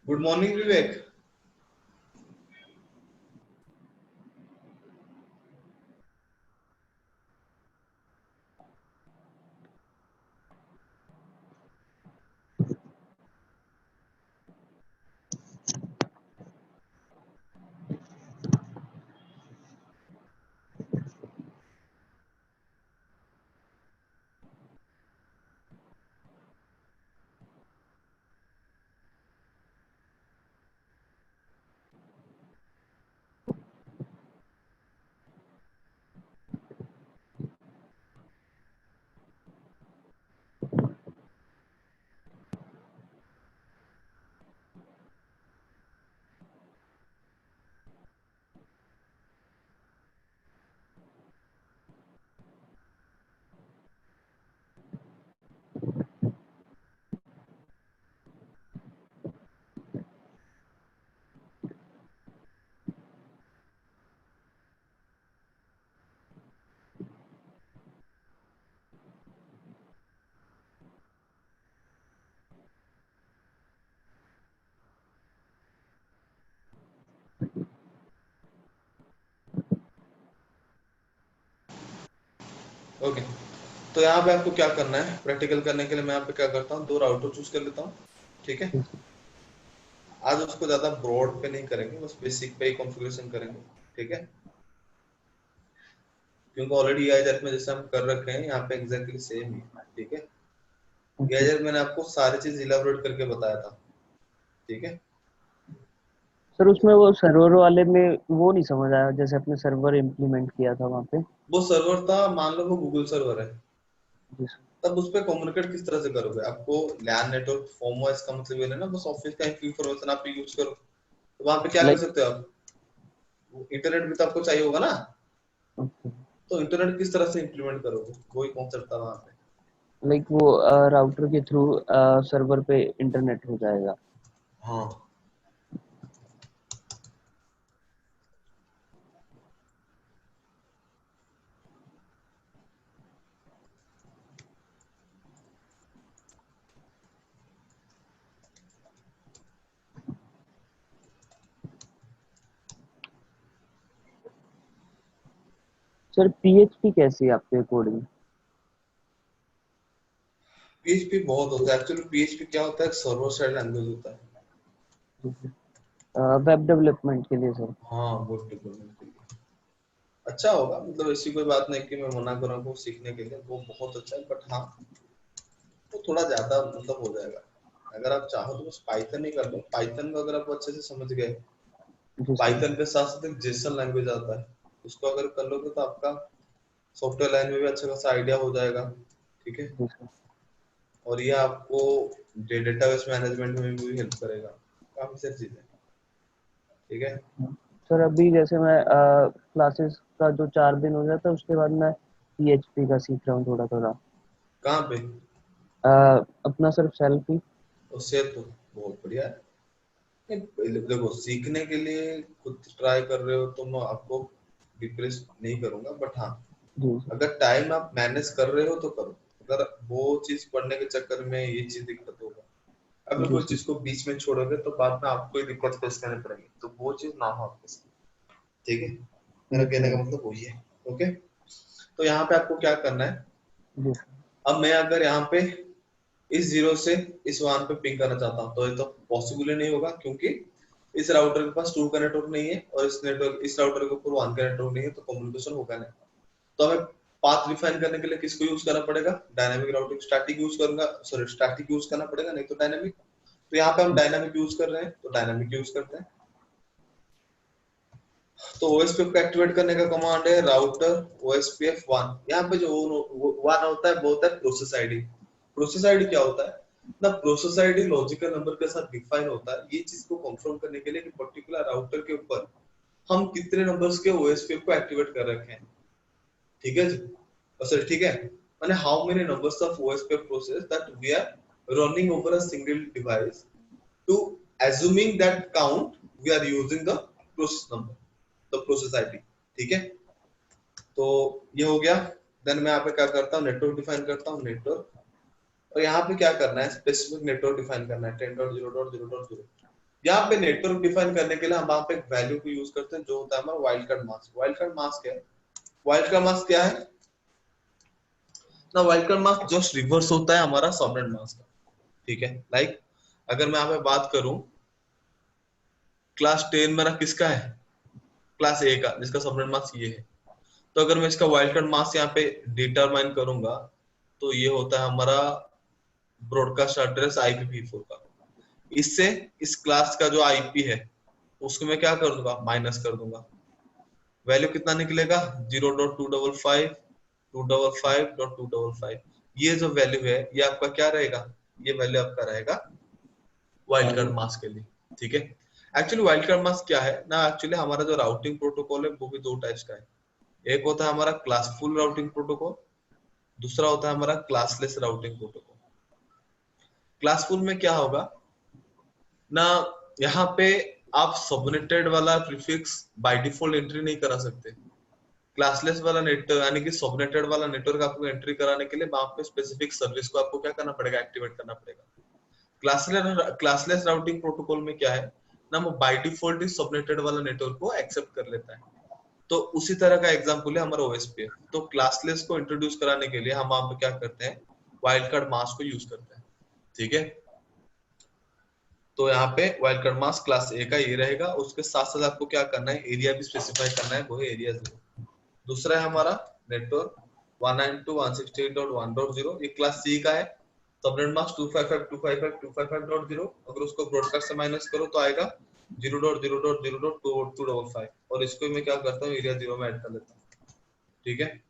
गुड मॉर्निंग विवेक। ओके, तो यहाँ पे आपको क्या करना है, प्रैक्टिकल करने के लिए मैं यहाँ पे क्या करता हूँ, दो राउटर चूज कर लेता हूँ, ठीक है। आज उसको ज्यादा ब्रॉड पे नहीं करेंगे, बस बेसिक पे ही कॉन्फ़िगरेशन करेंगे, ठीक है। क्योंकि ऑलरेडी EIZAR में जैसे हम कर रखे हैं यहाँ पे एग्जैक्टली सेम ही, ठीक है। ओके EIZAR मैंने आपको सारी चीज इलाबोरेट करके बताया था, ठीक है। सर, उसमें वो सर्वर वाले में वो नहीं समझ आया, जैसे अपने सर्वर इम्प्लीमेंट किया था वहाँ पे। वो सर्वर था, मान लो वो गूगल सर्वर है, जी सर। तब उस पर कम्युनिकेट किस तरह से करोगे? आपको लैन नेटवर्क फॉर्म हुआ, इसका मतलब ये नहीं ना बस ऑफिस का इंफॉर्मेशन आप यूज करो, तो वहां पे क्या कर लाइक सकते हो आप? इंटरनेट भी तो आपको चाहिए होगा ना, ओके, तो इंटरनेट किस तरह से इंप्लीमेंट करोगे, वही कॉन्सेप्ट था वहां पे। लाइक वो राउटर के थ्रू सर्वर पे इंटरनेट हो जाएगा। हाँ। सर पीएचपी कैसी है आपके अकॉर्डिंग? PHP बहुत होता है एक्चुअली। PHP क्या होता है? सर्वर साइड लैंग्वेज होता है। वेब डेवलपमेंट के लिए सर? हाँ, वो डेवलपमेंट के लिए अच्छा होगा, मतलब ऐसी कोई बात नहीं कि मैं मना कर रहा हूँ सीखने के लिए, वो बहुत अच्छा है, बट हाँ वो थोड़ा ज्यादा मतलब हो जाएगा। अगर आप चाहो तो बस पाइथन ही कर लो। पाइथन को अगर आप अच्छे से समझ गए, जी सर। पाइथन के साथ साथ एक जेसन लैंग्वेज आता है, उसको अगर कर लोगे तो आपका सॉफ्टवेयर लाइन में भी अच्छा खासा आइडिया हो जाएगा, ठीक है। जी सर। और ये आपको डेटाबेस मैनेजमेंट में भी हेल्प करेगा, काफी सारी चीजें, ठीक है। सर अभी जैसे मैं क्लासेस का जो 4 दिन हो जाता है, उसके बाद मैं पीएचपी का सीख रहा हूँ थोड़ा थोड़ा। कहाँ पे? अपना सर सेल्फ ही। उससे तो बहुत बढ़िया है। नहीं, पहले देखो, सीखने के लिए खुद ट्राई कर रहे हो तो मैं आपको डिप्रेस नहीं करूंगा, बट हाँ जी सर। अगर टाइम आप मैनेज कर रहे हो तो करो। अगर वो चीज पढ़ने के चक्कर में ये चीज दिक्कत होगा, अगर जी कोई सर। चीज को बीच में छोड़ोगे तो बाद में आपको ही दिक्कत फेस करनी पड़ेगी, तो वो चीज ना हो आपके साथ, ठीक है। मेरा जी कहने का सर। मतलब वही है, ओके। तो यहाँ पे आपको क्या करना है? जी सर। अब मैं अगर यहाँ पे इस 0 से इस 1 पे पिंग करना चाहता हूँ तो ये तो पॉसिबल ही नहीं होगा, क्योंकि इस राउटर के पास 2 का नेटवर्क नहीं है और इस राउटर के ऊपर 1 का नेटवर्क नहीं है, तो कम्युनिकेशन होगा नहीं। तो हमें पाथ डिफाइन करने के लिए किसको यूज करना पड़ेगा? डायनामिक राउटिंग स्टैटिक यूज करूंगा, सॉरी स्टैटिक यूज करना पड़ेगा, नहीं तो डायनामिक। तो यहाँ पे हम डायनामिक यूज कर रहे हैं तो डायनामिक यूज करते हैं। तो ओएसपीएफ को एक्टिवेट करने का कमांड है राउटर ओएसपीएफ 1। यहाँ पे जो 1 होता है वो होता है प्रोसेस आईडी। प्रोसेस आईडी क्या होता है ना? प्रोसेस आईडी लॉजिकल नंबर के साथ डिफाइन होता है, ये चीज को कंफर्म करने के लिए कि पर्टिकुलर राउटर के ऊपर हम कितने नंबर्स के ओएसपीएफ को एक्टिवेट कर रखे हैं, ठीक है जी। सर ठीक है, माने how many numbers of OSPF process that we are running over a single device to assuming that count we are using the process number, the process ID, ठीक है। तो ये हो गया। देन मैं यहाँ पे क्या करता हूँ? नेटवर्क डिफाइन करता हूँ, नेटवर्क। और यहाँ पे क्या करना है? स्पेसिफिक नेटवर्क डिफाइन करना है 10.0.0.0। यहाँ पे नेटवर्क डिफाइन करने के लिए हम वहां पे एक वैल्यू को यूज करते हैं जो होता है हमारा wild card mask. Wild card mask क्या है? वाइल्ड कार्ड मास्क क्या है ना? Wild card mask just reverse होता है हमारा सबनेट मास्क का, ठीक है। लाइक अगर मैं यहाँ पे बात करूं, क्लास 10 मेरा किसका है? क्लास ए का, जिसका सबनेट मास्क ये है। तो अगर मैं इसका वाइल्ड कार्ड मास्क यहाँ पे डिटरमाइन करूंगा तो ये होता है हमारा ब्रॉडकास्ट एड्रेस IPv4 का। इससे इस क्लास का जो आईपी है उसको मैं क्या कर दूंगा? माइनस कर दूंगा। वैल्यू कितना निकलेगा? 0.255 255.255। ये जो वैल्यू है ये आपका क्या रहेगा? ये वैल्यू आपका रहेगा वाइल्ड कार्ड मास्क के लिए, ठीक है। एक्चुअली वाइल्ड कार्ड मास्क क्या है ना? एक्चुअली हमारा जो राउटिंग प्रोटोकॉल है वो भी दो टाइप्स का है। एक होता है हमारा क्लासफुल राउटिंग प्रोटोकॉल, दूसरा होता है हमारा क्लासलेस राउटिंग प्रोटोकॉल। क्लासफुल में क्या होगा ना? यहाँ पे आप सबनेटेड वाला प्रीफिक्स बाय डिफॉल्ट एंट्री नहीं करा सकते। क्लासलेस वाला नेट यानी कि सबनेटेड वाला नेटवर्क आपको एंट्री कराने के लिए वहां पे स्पेसिफिक सर्विस को आपको क्या करना पड़ेगा? एक्टिवेट करना पड़ेगा। क्लासलेस राउटिंग प्रोटोकॉल में क्या है ना? वो बाय डिफॉल्ट ही सबनेटेड वाला नेटवर्क को एक्सेप्ट कर लेता है। तो उसी तरह का एग्जांपल है हमारा ओएसपीएफ। तो क्लासलेस को इंट्रोड्यूस कराने के लिए हम वहां पे क्या करते हैं? वाइल्ड कार्ड मास्क को यूज करते हैं, ठीक है। तो यहाँ पे वाइल्ड कार्ड मास्क क्लास ए का ये रहेगा, उसके साथ साथ आपको क्या करना है, एरिया भी स्पेसिफाई करना है, वो है एरिया 0। दूसरा है हमारा नेटवर्क 192.168.1.0, ये क्लास सी का है। सबनेट मास्क 255.255.255.0, अगर उसको ब्रॉडकास्ट से माइनस करो तो आएगा 0.0.0.255, और इसको मैं क्या करता हूँ, एरिया 0 में ऐड कर लेता हूँ। ठीक है,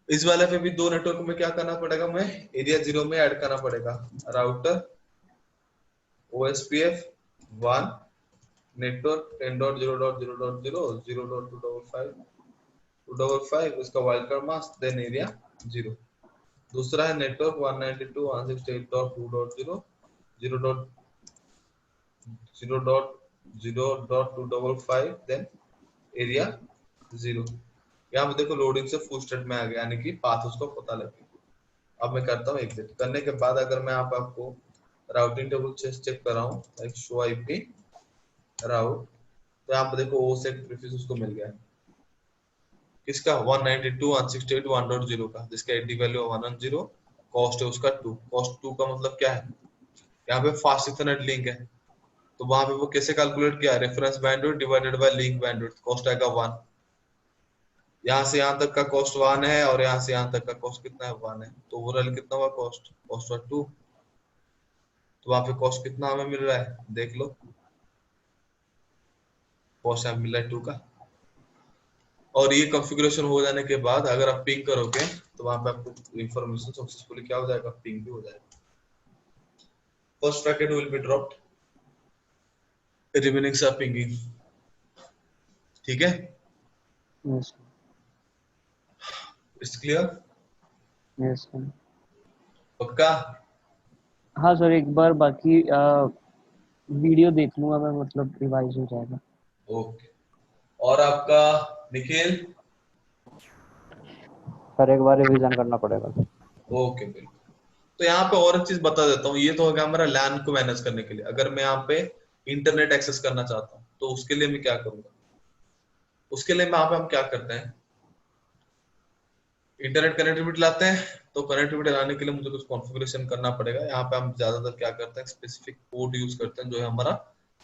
इस वाले पे भी दो नेटवर्क में क्या करना पड़ेगा, मैं एरिया 0 में ऐड करना पड़ेगा। राउटर OSPF 1 नेटवर्क 10.0.0.0 0.255 उसका wild card mask then area 0। दूसरा है नेटवर्क 192.168.2.0 0.0.0.255 देन एरिया 0। यहाँ पे देखो लोडिंग से फुल स्टेट में आ गया, यानी कि पाथ उसको पता लग गया। अब मैं करता हूँ एग्जिट करने के बाद, अगर मैं आप आपको राउटिंग टेबल चेक कर रहा हूँ, लाइक शो आईपी राउट, तो यहाँ पे देखो ओ सेट प्रीफिक्स उसको मिल गया है, किसका 192.168.1.0 का, जिसका एडी वैल्यू 110, कॉस्ट है उसका 2। कॉस्ट 2 का मतलब क्या है, यहाँ पे फास्ट इथरनेट लिंक है, तो वहां पे वो कैसे कैलकुलेट किया, reference bandwidth divided by link bandwidth, cost आएगा 1। यहाँ से यहाँ तक का कॉस्ट 1 है, और यहाँ से यहाँ तक का कॉस्ट कितना है, 1 है, तो ओवरऑल कितना हुआ कॉस्ट, कॉस्ट हुआ 2। तो वहां पे कॉस्ट कितना हमें मिल रहा है, देख लो, कॉस्ट हमें मिल रहा है 2 का। और ये कॉन्फ़िगरेशन हो जाने के बाद अगर आप पिंग करोगे, तो वहां पे आपको इंफॉर्मेशन सक्सेसफुली क्या हो जाएगा, पिंग भी हो जाएगा। First packet will be dropped, remainings are pinging. ठीक है, yes it's clear, yes sir. पक्का। हाँ सर, एक बार बाकी वीडियो देख लूंगा मैं, मतलब रिवाइज हो जाएगा। ओके, और आपका निखिल। सर एक बार रिवीजन करना पड़ेगा सर। ओके बिल्कुल। तो यहाँ पे और एक चीज बता देता हूँ, ये तो हो गया हमारा लैन को मैनेज करने के लिए। अगर मैं यहाँ पे इंटरनेट एक्सेस करना चाहता हूँ, तो उसके लिए मैं क्या करूंगा, उसके लिए यहाँ पे हम क्या करते हैं, इंटरनेट कनेक्टिविटी लाते हैं। तो कनेक्टिविटी लाने के लिए मुझे कुछ कॉन्फ़िगरेशन करना पड़ेगा। यहाँ पे हम ज्यादातर क्या करते हैं, स्पेसिफिक पोर्ट यूज करते हैं, जो है हमारा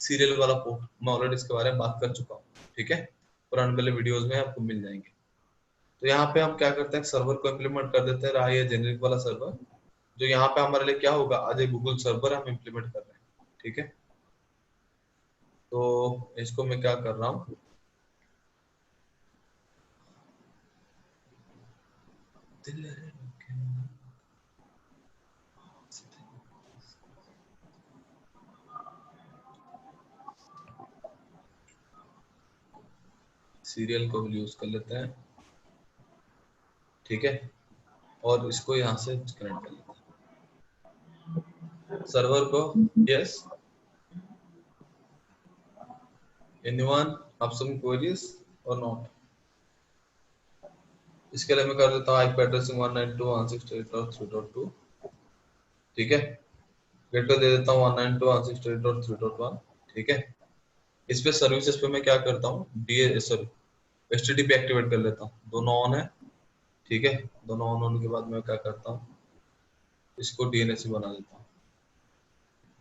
सीरियल वाला पोर्ट। मैं ऑलरेडी इसके बारे में बात कर चुका हूँ, ठीक है, पुराने वाले वीडियोस में आपको मिल जाएंगे। तो यहाँ पे हम क्या करते हैं, सर्वर को इम्प्लीमेंट कर देते हैं, रहा ये जेनरिक वाला सर्वर, जो यहाँ पे हमारे लिए क्या होगा, आज एक गूगल सर्वर हम इम्प्लीमेंट कर रहे हैं। ठीक है, तो इसको मैं क्या कर रहा हूँ, सीरियल को यूज कर लेते हैं। ठीक है, और इसको यहाँ से कनेक्ट कर लेते हैं सर्वर को। Yes, anyone have some queries or not. इसके लिए मैं कर देता हूँ आईपी एड्रेसिंग 192.168.3.2। ठीक है, गेटवे दे देता हूँ 192.168.3.1। ठीक है, इस पे सर्विसेज पे मैं क्या करता हूँ, डी सॉरी एचटीटीपी एक्टिवेट कर लेता हूँ, दोनों ऑन है। ठीक है, दोनों ऑन होने के बाद मैं क्या करता हूँ, इसको डीएनएस बना देता हूँ,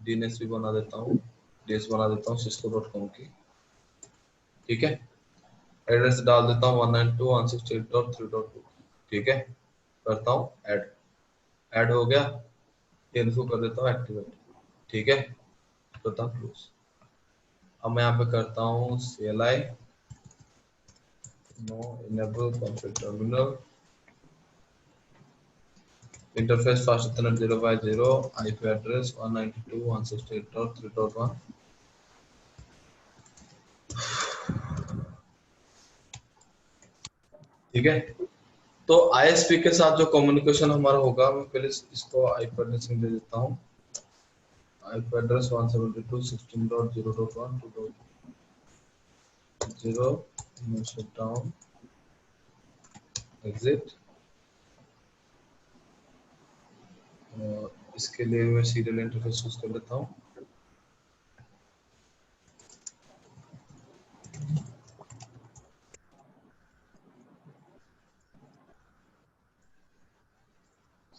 डीएनएस भी बना देता हूँ, डीएस बना देता हूँ cisco.com की। ठीक है, एड्रेस डाल देता हूँ 192.168.3.2। ठीक है, करता हूँ ऐड, ऐड हो गया, इनको कर देता हूँ एक्टिवेट। ठीक है, करता हूँ क्लोज। अब मैं यहाँ पे करता हूँ CLI no enable config terminal interface fast ethernet 0x0 IP address 192.168.3.1। ठीक है, तो आईएसपी के साथ जो कम्युनिकेशन हमारा होगा, मैं पहले इसको आईपी एड्रेस दे देता हूँ। IP address 172.16.0.2.0 shut down exit. इसके लिए मैं सीरियल इंटरफेस यूज कर लेता हूँ।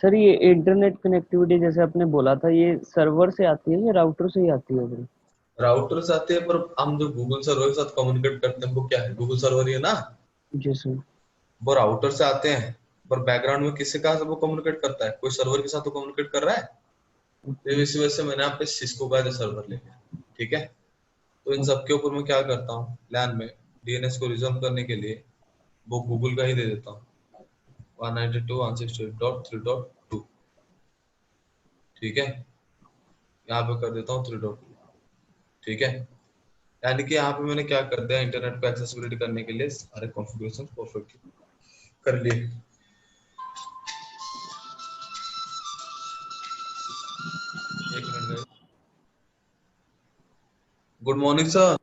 सर ये इंटरनेट कनेक्टिविटी जैसे आपने बोला था, ये सर्वर से आती है या राउटर से ही आती है फिर? राउटर से आती है, पर हम जो गूगल सर्वर के साथ कम्युनिकेट करते हैं वो क्या है, गूगल सर्वर ही है ना। जी सर। वो राउटर से आते हैं, पर बैकग्राउंड में किससे कहा से वो कम्युनिकेट करता है, कोई सर्वर के साथ तो कम्युनिकेट कर रहा है। तो इसी वजह से मैंने यहाँ पे सिस्को का जो सर्वर ले लिया, ठीक है। तो इन सब के ऊपर मैं क्या करता हूँ, LAN में डीएनएस को रिजॉल्व करने के लिए वो गूगल का ही दे देता हूँ, 192.168.3.2, ठीक है। यहाँ पे कर देता हूँ 3.2, ठीक है। यानी कि यहाँ पे मैंने क्या कर दिया, इंटरनेट पे एक्सेसिबिलिटी करने के लिए सारे कॉन्फ़िगरेशन परफेक्ट कर लिए। एक minute, good morning sir.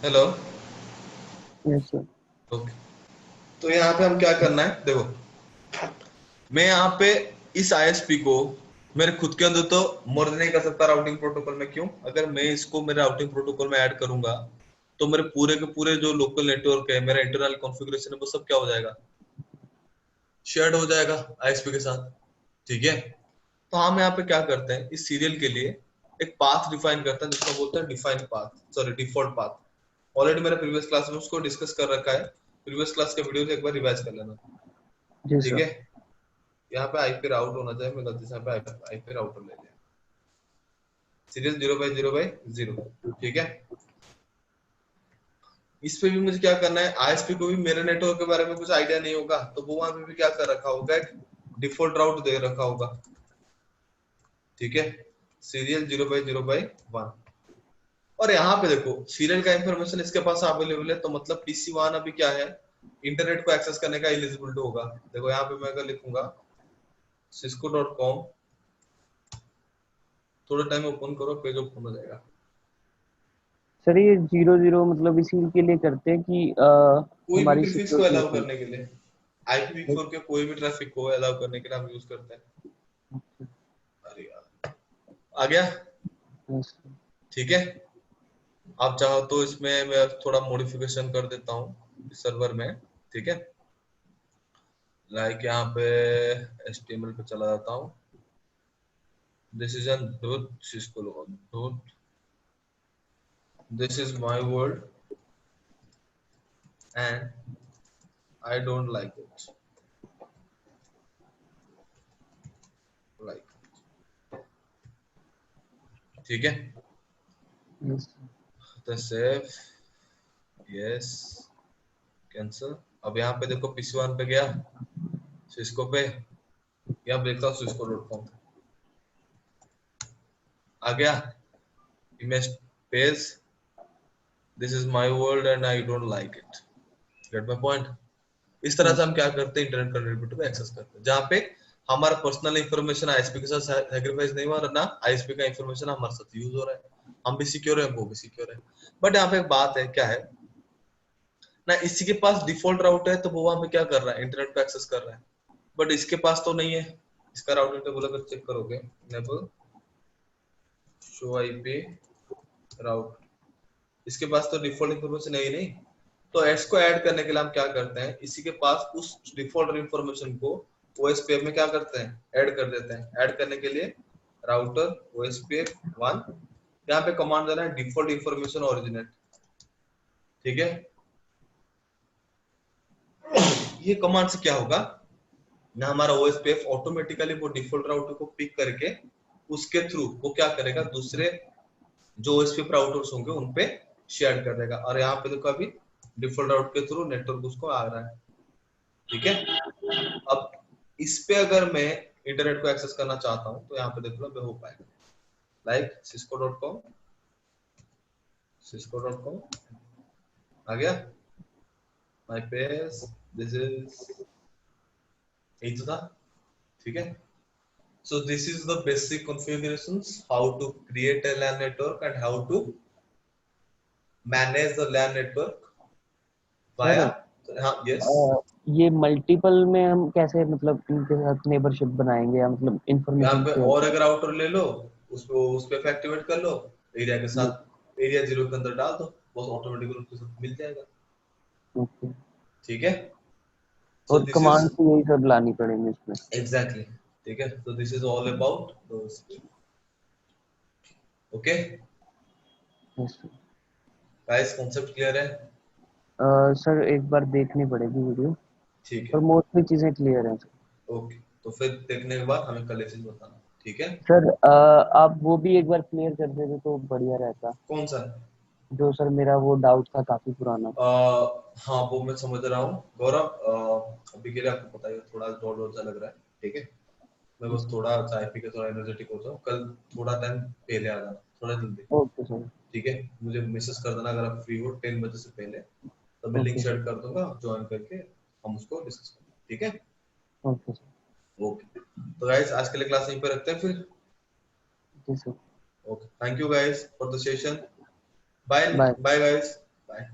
Hello. Yes sir. Okay, तो यहाँ पे हम क्या करना है, देखो मैं यहाँ पे इस आईएसपी को मेरे खुद के अंदर तो मर्ज नहीं कर सकता राउटिंग प्रोटोकॉल में। क्यों? अगर मैं इसको मेरे राउटिंग प्रोटोकॉल में ऐड करूंगा तो मेरे पूरे के पूरे जो लोकल नेटवर्क है, मेरा इंटरनल कॉन्फ़िगरेशन है, वो सब क्या हो जाएगा, शेयर्ड हो जाएगा आईएसपी के साथ, ठीक है। तो हम यहाँ पे क्या करते हैं, इस सीरियल के लिए एक पाथ डिफाइन करते हैं जिसको बोलते हैं define path, sorry default path. Already मैंने प्रीवियस क्लास में उसको डिस्कस कर रखा है, प्रीवियस क्लास के वीडियो एक बार रिवाइज कर लेना, जी ठीक सर। है। यहाँ पे आईपी राउट होना चाहिए, मैं गलती से यहाँ पे आईपी राउटर ले लिया, सीरियल 0/0/0, ठीक है। इस पे भी मुझे क्या करना है, आईएसपी को भी मेरे नेटवर्क के बारे में कुछ आइडिया नहीं होगा, तो वो वहां पे भी क्या कर रखा होगा, एक डिफॉल्ट राउट दे रखा होगा, ठीक है, सीरियल 0/0/1। और यहाँ पे देखो सीरियल का इंफॉर्मेशन इसके पास अवेलेबल है, तो मतलब PC1 अभी क्या है, इंटरनेट को एक्सेस करने का एलिजिबल होगा। देखो यहाँ पे मैं अगर लिखूंगा cisco.com, थोड़ा टाइम ओपन करो, पेज ओपन हो जाएगा। सर ये 0 0 मतलब इसी के लिए करते हैं कि कोई भी हमारी प्रीफिक्स को सिक्योरिटी अलाउ होती करने के लिए, IPv4 के कोई भी ट्रैफिक को अलाउ करने के लिए हम यूज करते हैं। अरे यार, आ गया, है। Yes sir. ठीक है। आप चाहो तो इसमें मैं थोड़ा मॉडिफिकेशन कर देता हूँ सर्वर में, ठीक है। लाइक यहाँ पे HTML पे चला जाता हूँ, this is an dot Cisco dot, this is my world and I don't like it, like, ठीक है। yes, तो सेव, यस, कैंसिल। अब यहाँ पे देखो PC1 पे गया, सिस्को पे, यहाँ देखता हूँ cisco.com आ गया, image page, this is my world and I don't like it, gate my point. इस तरह से हम क्या करते हैं, इंटरनेट कनेक्टिविटी को एक्सेस करते हैं, जहाँ पे हमारा पर्सनल इंफॉर्मेशन आईएसपी के साथ सैक्रिफाइस नहीं हो रहा, ना आईएसपी का इंफॉर्मेशन हमारे साथ यूज हो रहा है, हम भी सिक्योर है, वो भी सिक्योर है। बट यहाँ पे एक बात है, क्या है ना, इसी के पास डिफॉल्ट राउट है, तो वो वहां पे क्या कर रहा है, इंटरनेट को एक्सेस कर रहा है, बट इसके पास तो नहीं है। इसका राउटिंग टेबल अगर चेक करोगे, इनेबल शो आईपी राउट, इसके पास तो डिफॉल्ट इंफॉर्मेशन है ही नहीं। तो एड्स को ऐड करने के लिए हम क्या करते हैं, इसी के पास उस डिफॉल्ट इंफॉर्मेशन को ओएसपीएफ में क्या करते हैं, ऐड कर देते हैं। ऐड करने के लिए राउटर ओएसपीएफ 1, यहाँ पे कमांड देना है डिफॉल्ट इंफॉर्मेशन ओरिजिनेट, ठीक है। ये कमांड से क्या होगा ना, हमारा ओएसपीएफ ऑटोमेटिकली वो डिफॉल्ट राउटर को पिक करके उसके थ्रू वो क्या करेगा, दूसरे जो ओएसपीएफ राउटर्स होंगे उन पे शेयर कर देगा। और यहाँ पे देखो अभी डिफॉल्ट राउट के थ्रू नेटवर्क उसको आ रहा है, ठीक है। अब इस पे अगर मैं इंटरनेट को एक्सेस करना चाहता हूँ तो यहाँ पे देख लो मैं हो पाएगा, लाइक cisco.com आ गया, माय पेज, दिस इज, यही तो था, ठीक है। So this is the basic configurations, how to create a LAN network and how to manage the LAN network via, sir हाँ yes, ये मल्टीपल में हम कैसे मतलब इनके साथ नेबरशिप बनाएंगे या मतलब यहाँ इंफॉर्मेशन पे शेयर और करें? एक राउटर ले लो, उसको उस पे एक्टिवेट कर लो, एरिया के साथ, एरिया 0 के अंदर डाल दो, बस ऑटोमेटिकली उसके साथ मिल जाएगा, ओके, ठीक है। So और this is कमांड से यही सब लानी पड़ेंगे इसमें? exactly, ठीक है। So this is all about those, okay yes guys, concept clear है, सर, एक बार देखनी पड़ेगी वीडियो, ठीक पर है, मोस्टली चीजें क्लियर हैं सर। ओके। तो फिर देखने के बाद हमें कल ये चीज बताना, ठीक है। सर आप वो भी एक बार क्लियर कर देते तो बढ़िया रहता, कौन सा? जो सर मेरा वो डाउट था काफी पुराना। हाँ वो मैं समझ रहा हूँ गौरव, अभी के लिए आपको पता ही है, थोड़ा डोर डोर सा लग रहा है, ठीक है। मैं बस थोड़ा चाय पी के थोड़ा एनर्जेटिक हो जाऊँ, कल थोड़ा टाइम पहले आ जाना, थोड़ा जल्दी, ओके सर। ठीक है। मुझे मैसेज कर देना अगर आप फ्री हो 10 बजे से पहले, तो मैं लिंक ओके शेयर सर। कर दूंगा, ज्वाइन करके हम उसको डिस्कस करेंगे, ठीक है। Okay sir. ओके, तो गाइस आज के लिए क्लास यहीं पे रखते हैं फिर। जी sir. Okay, thank you guys for the session, bye bye. Bye guys, bye.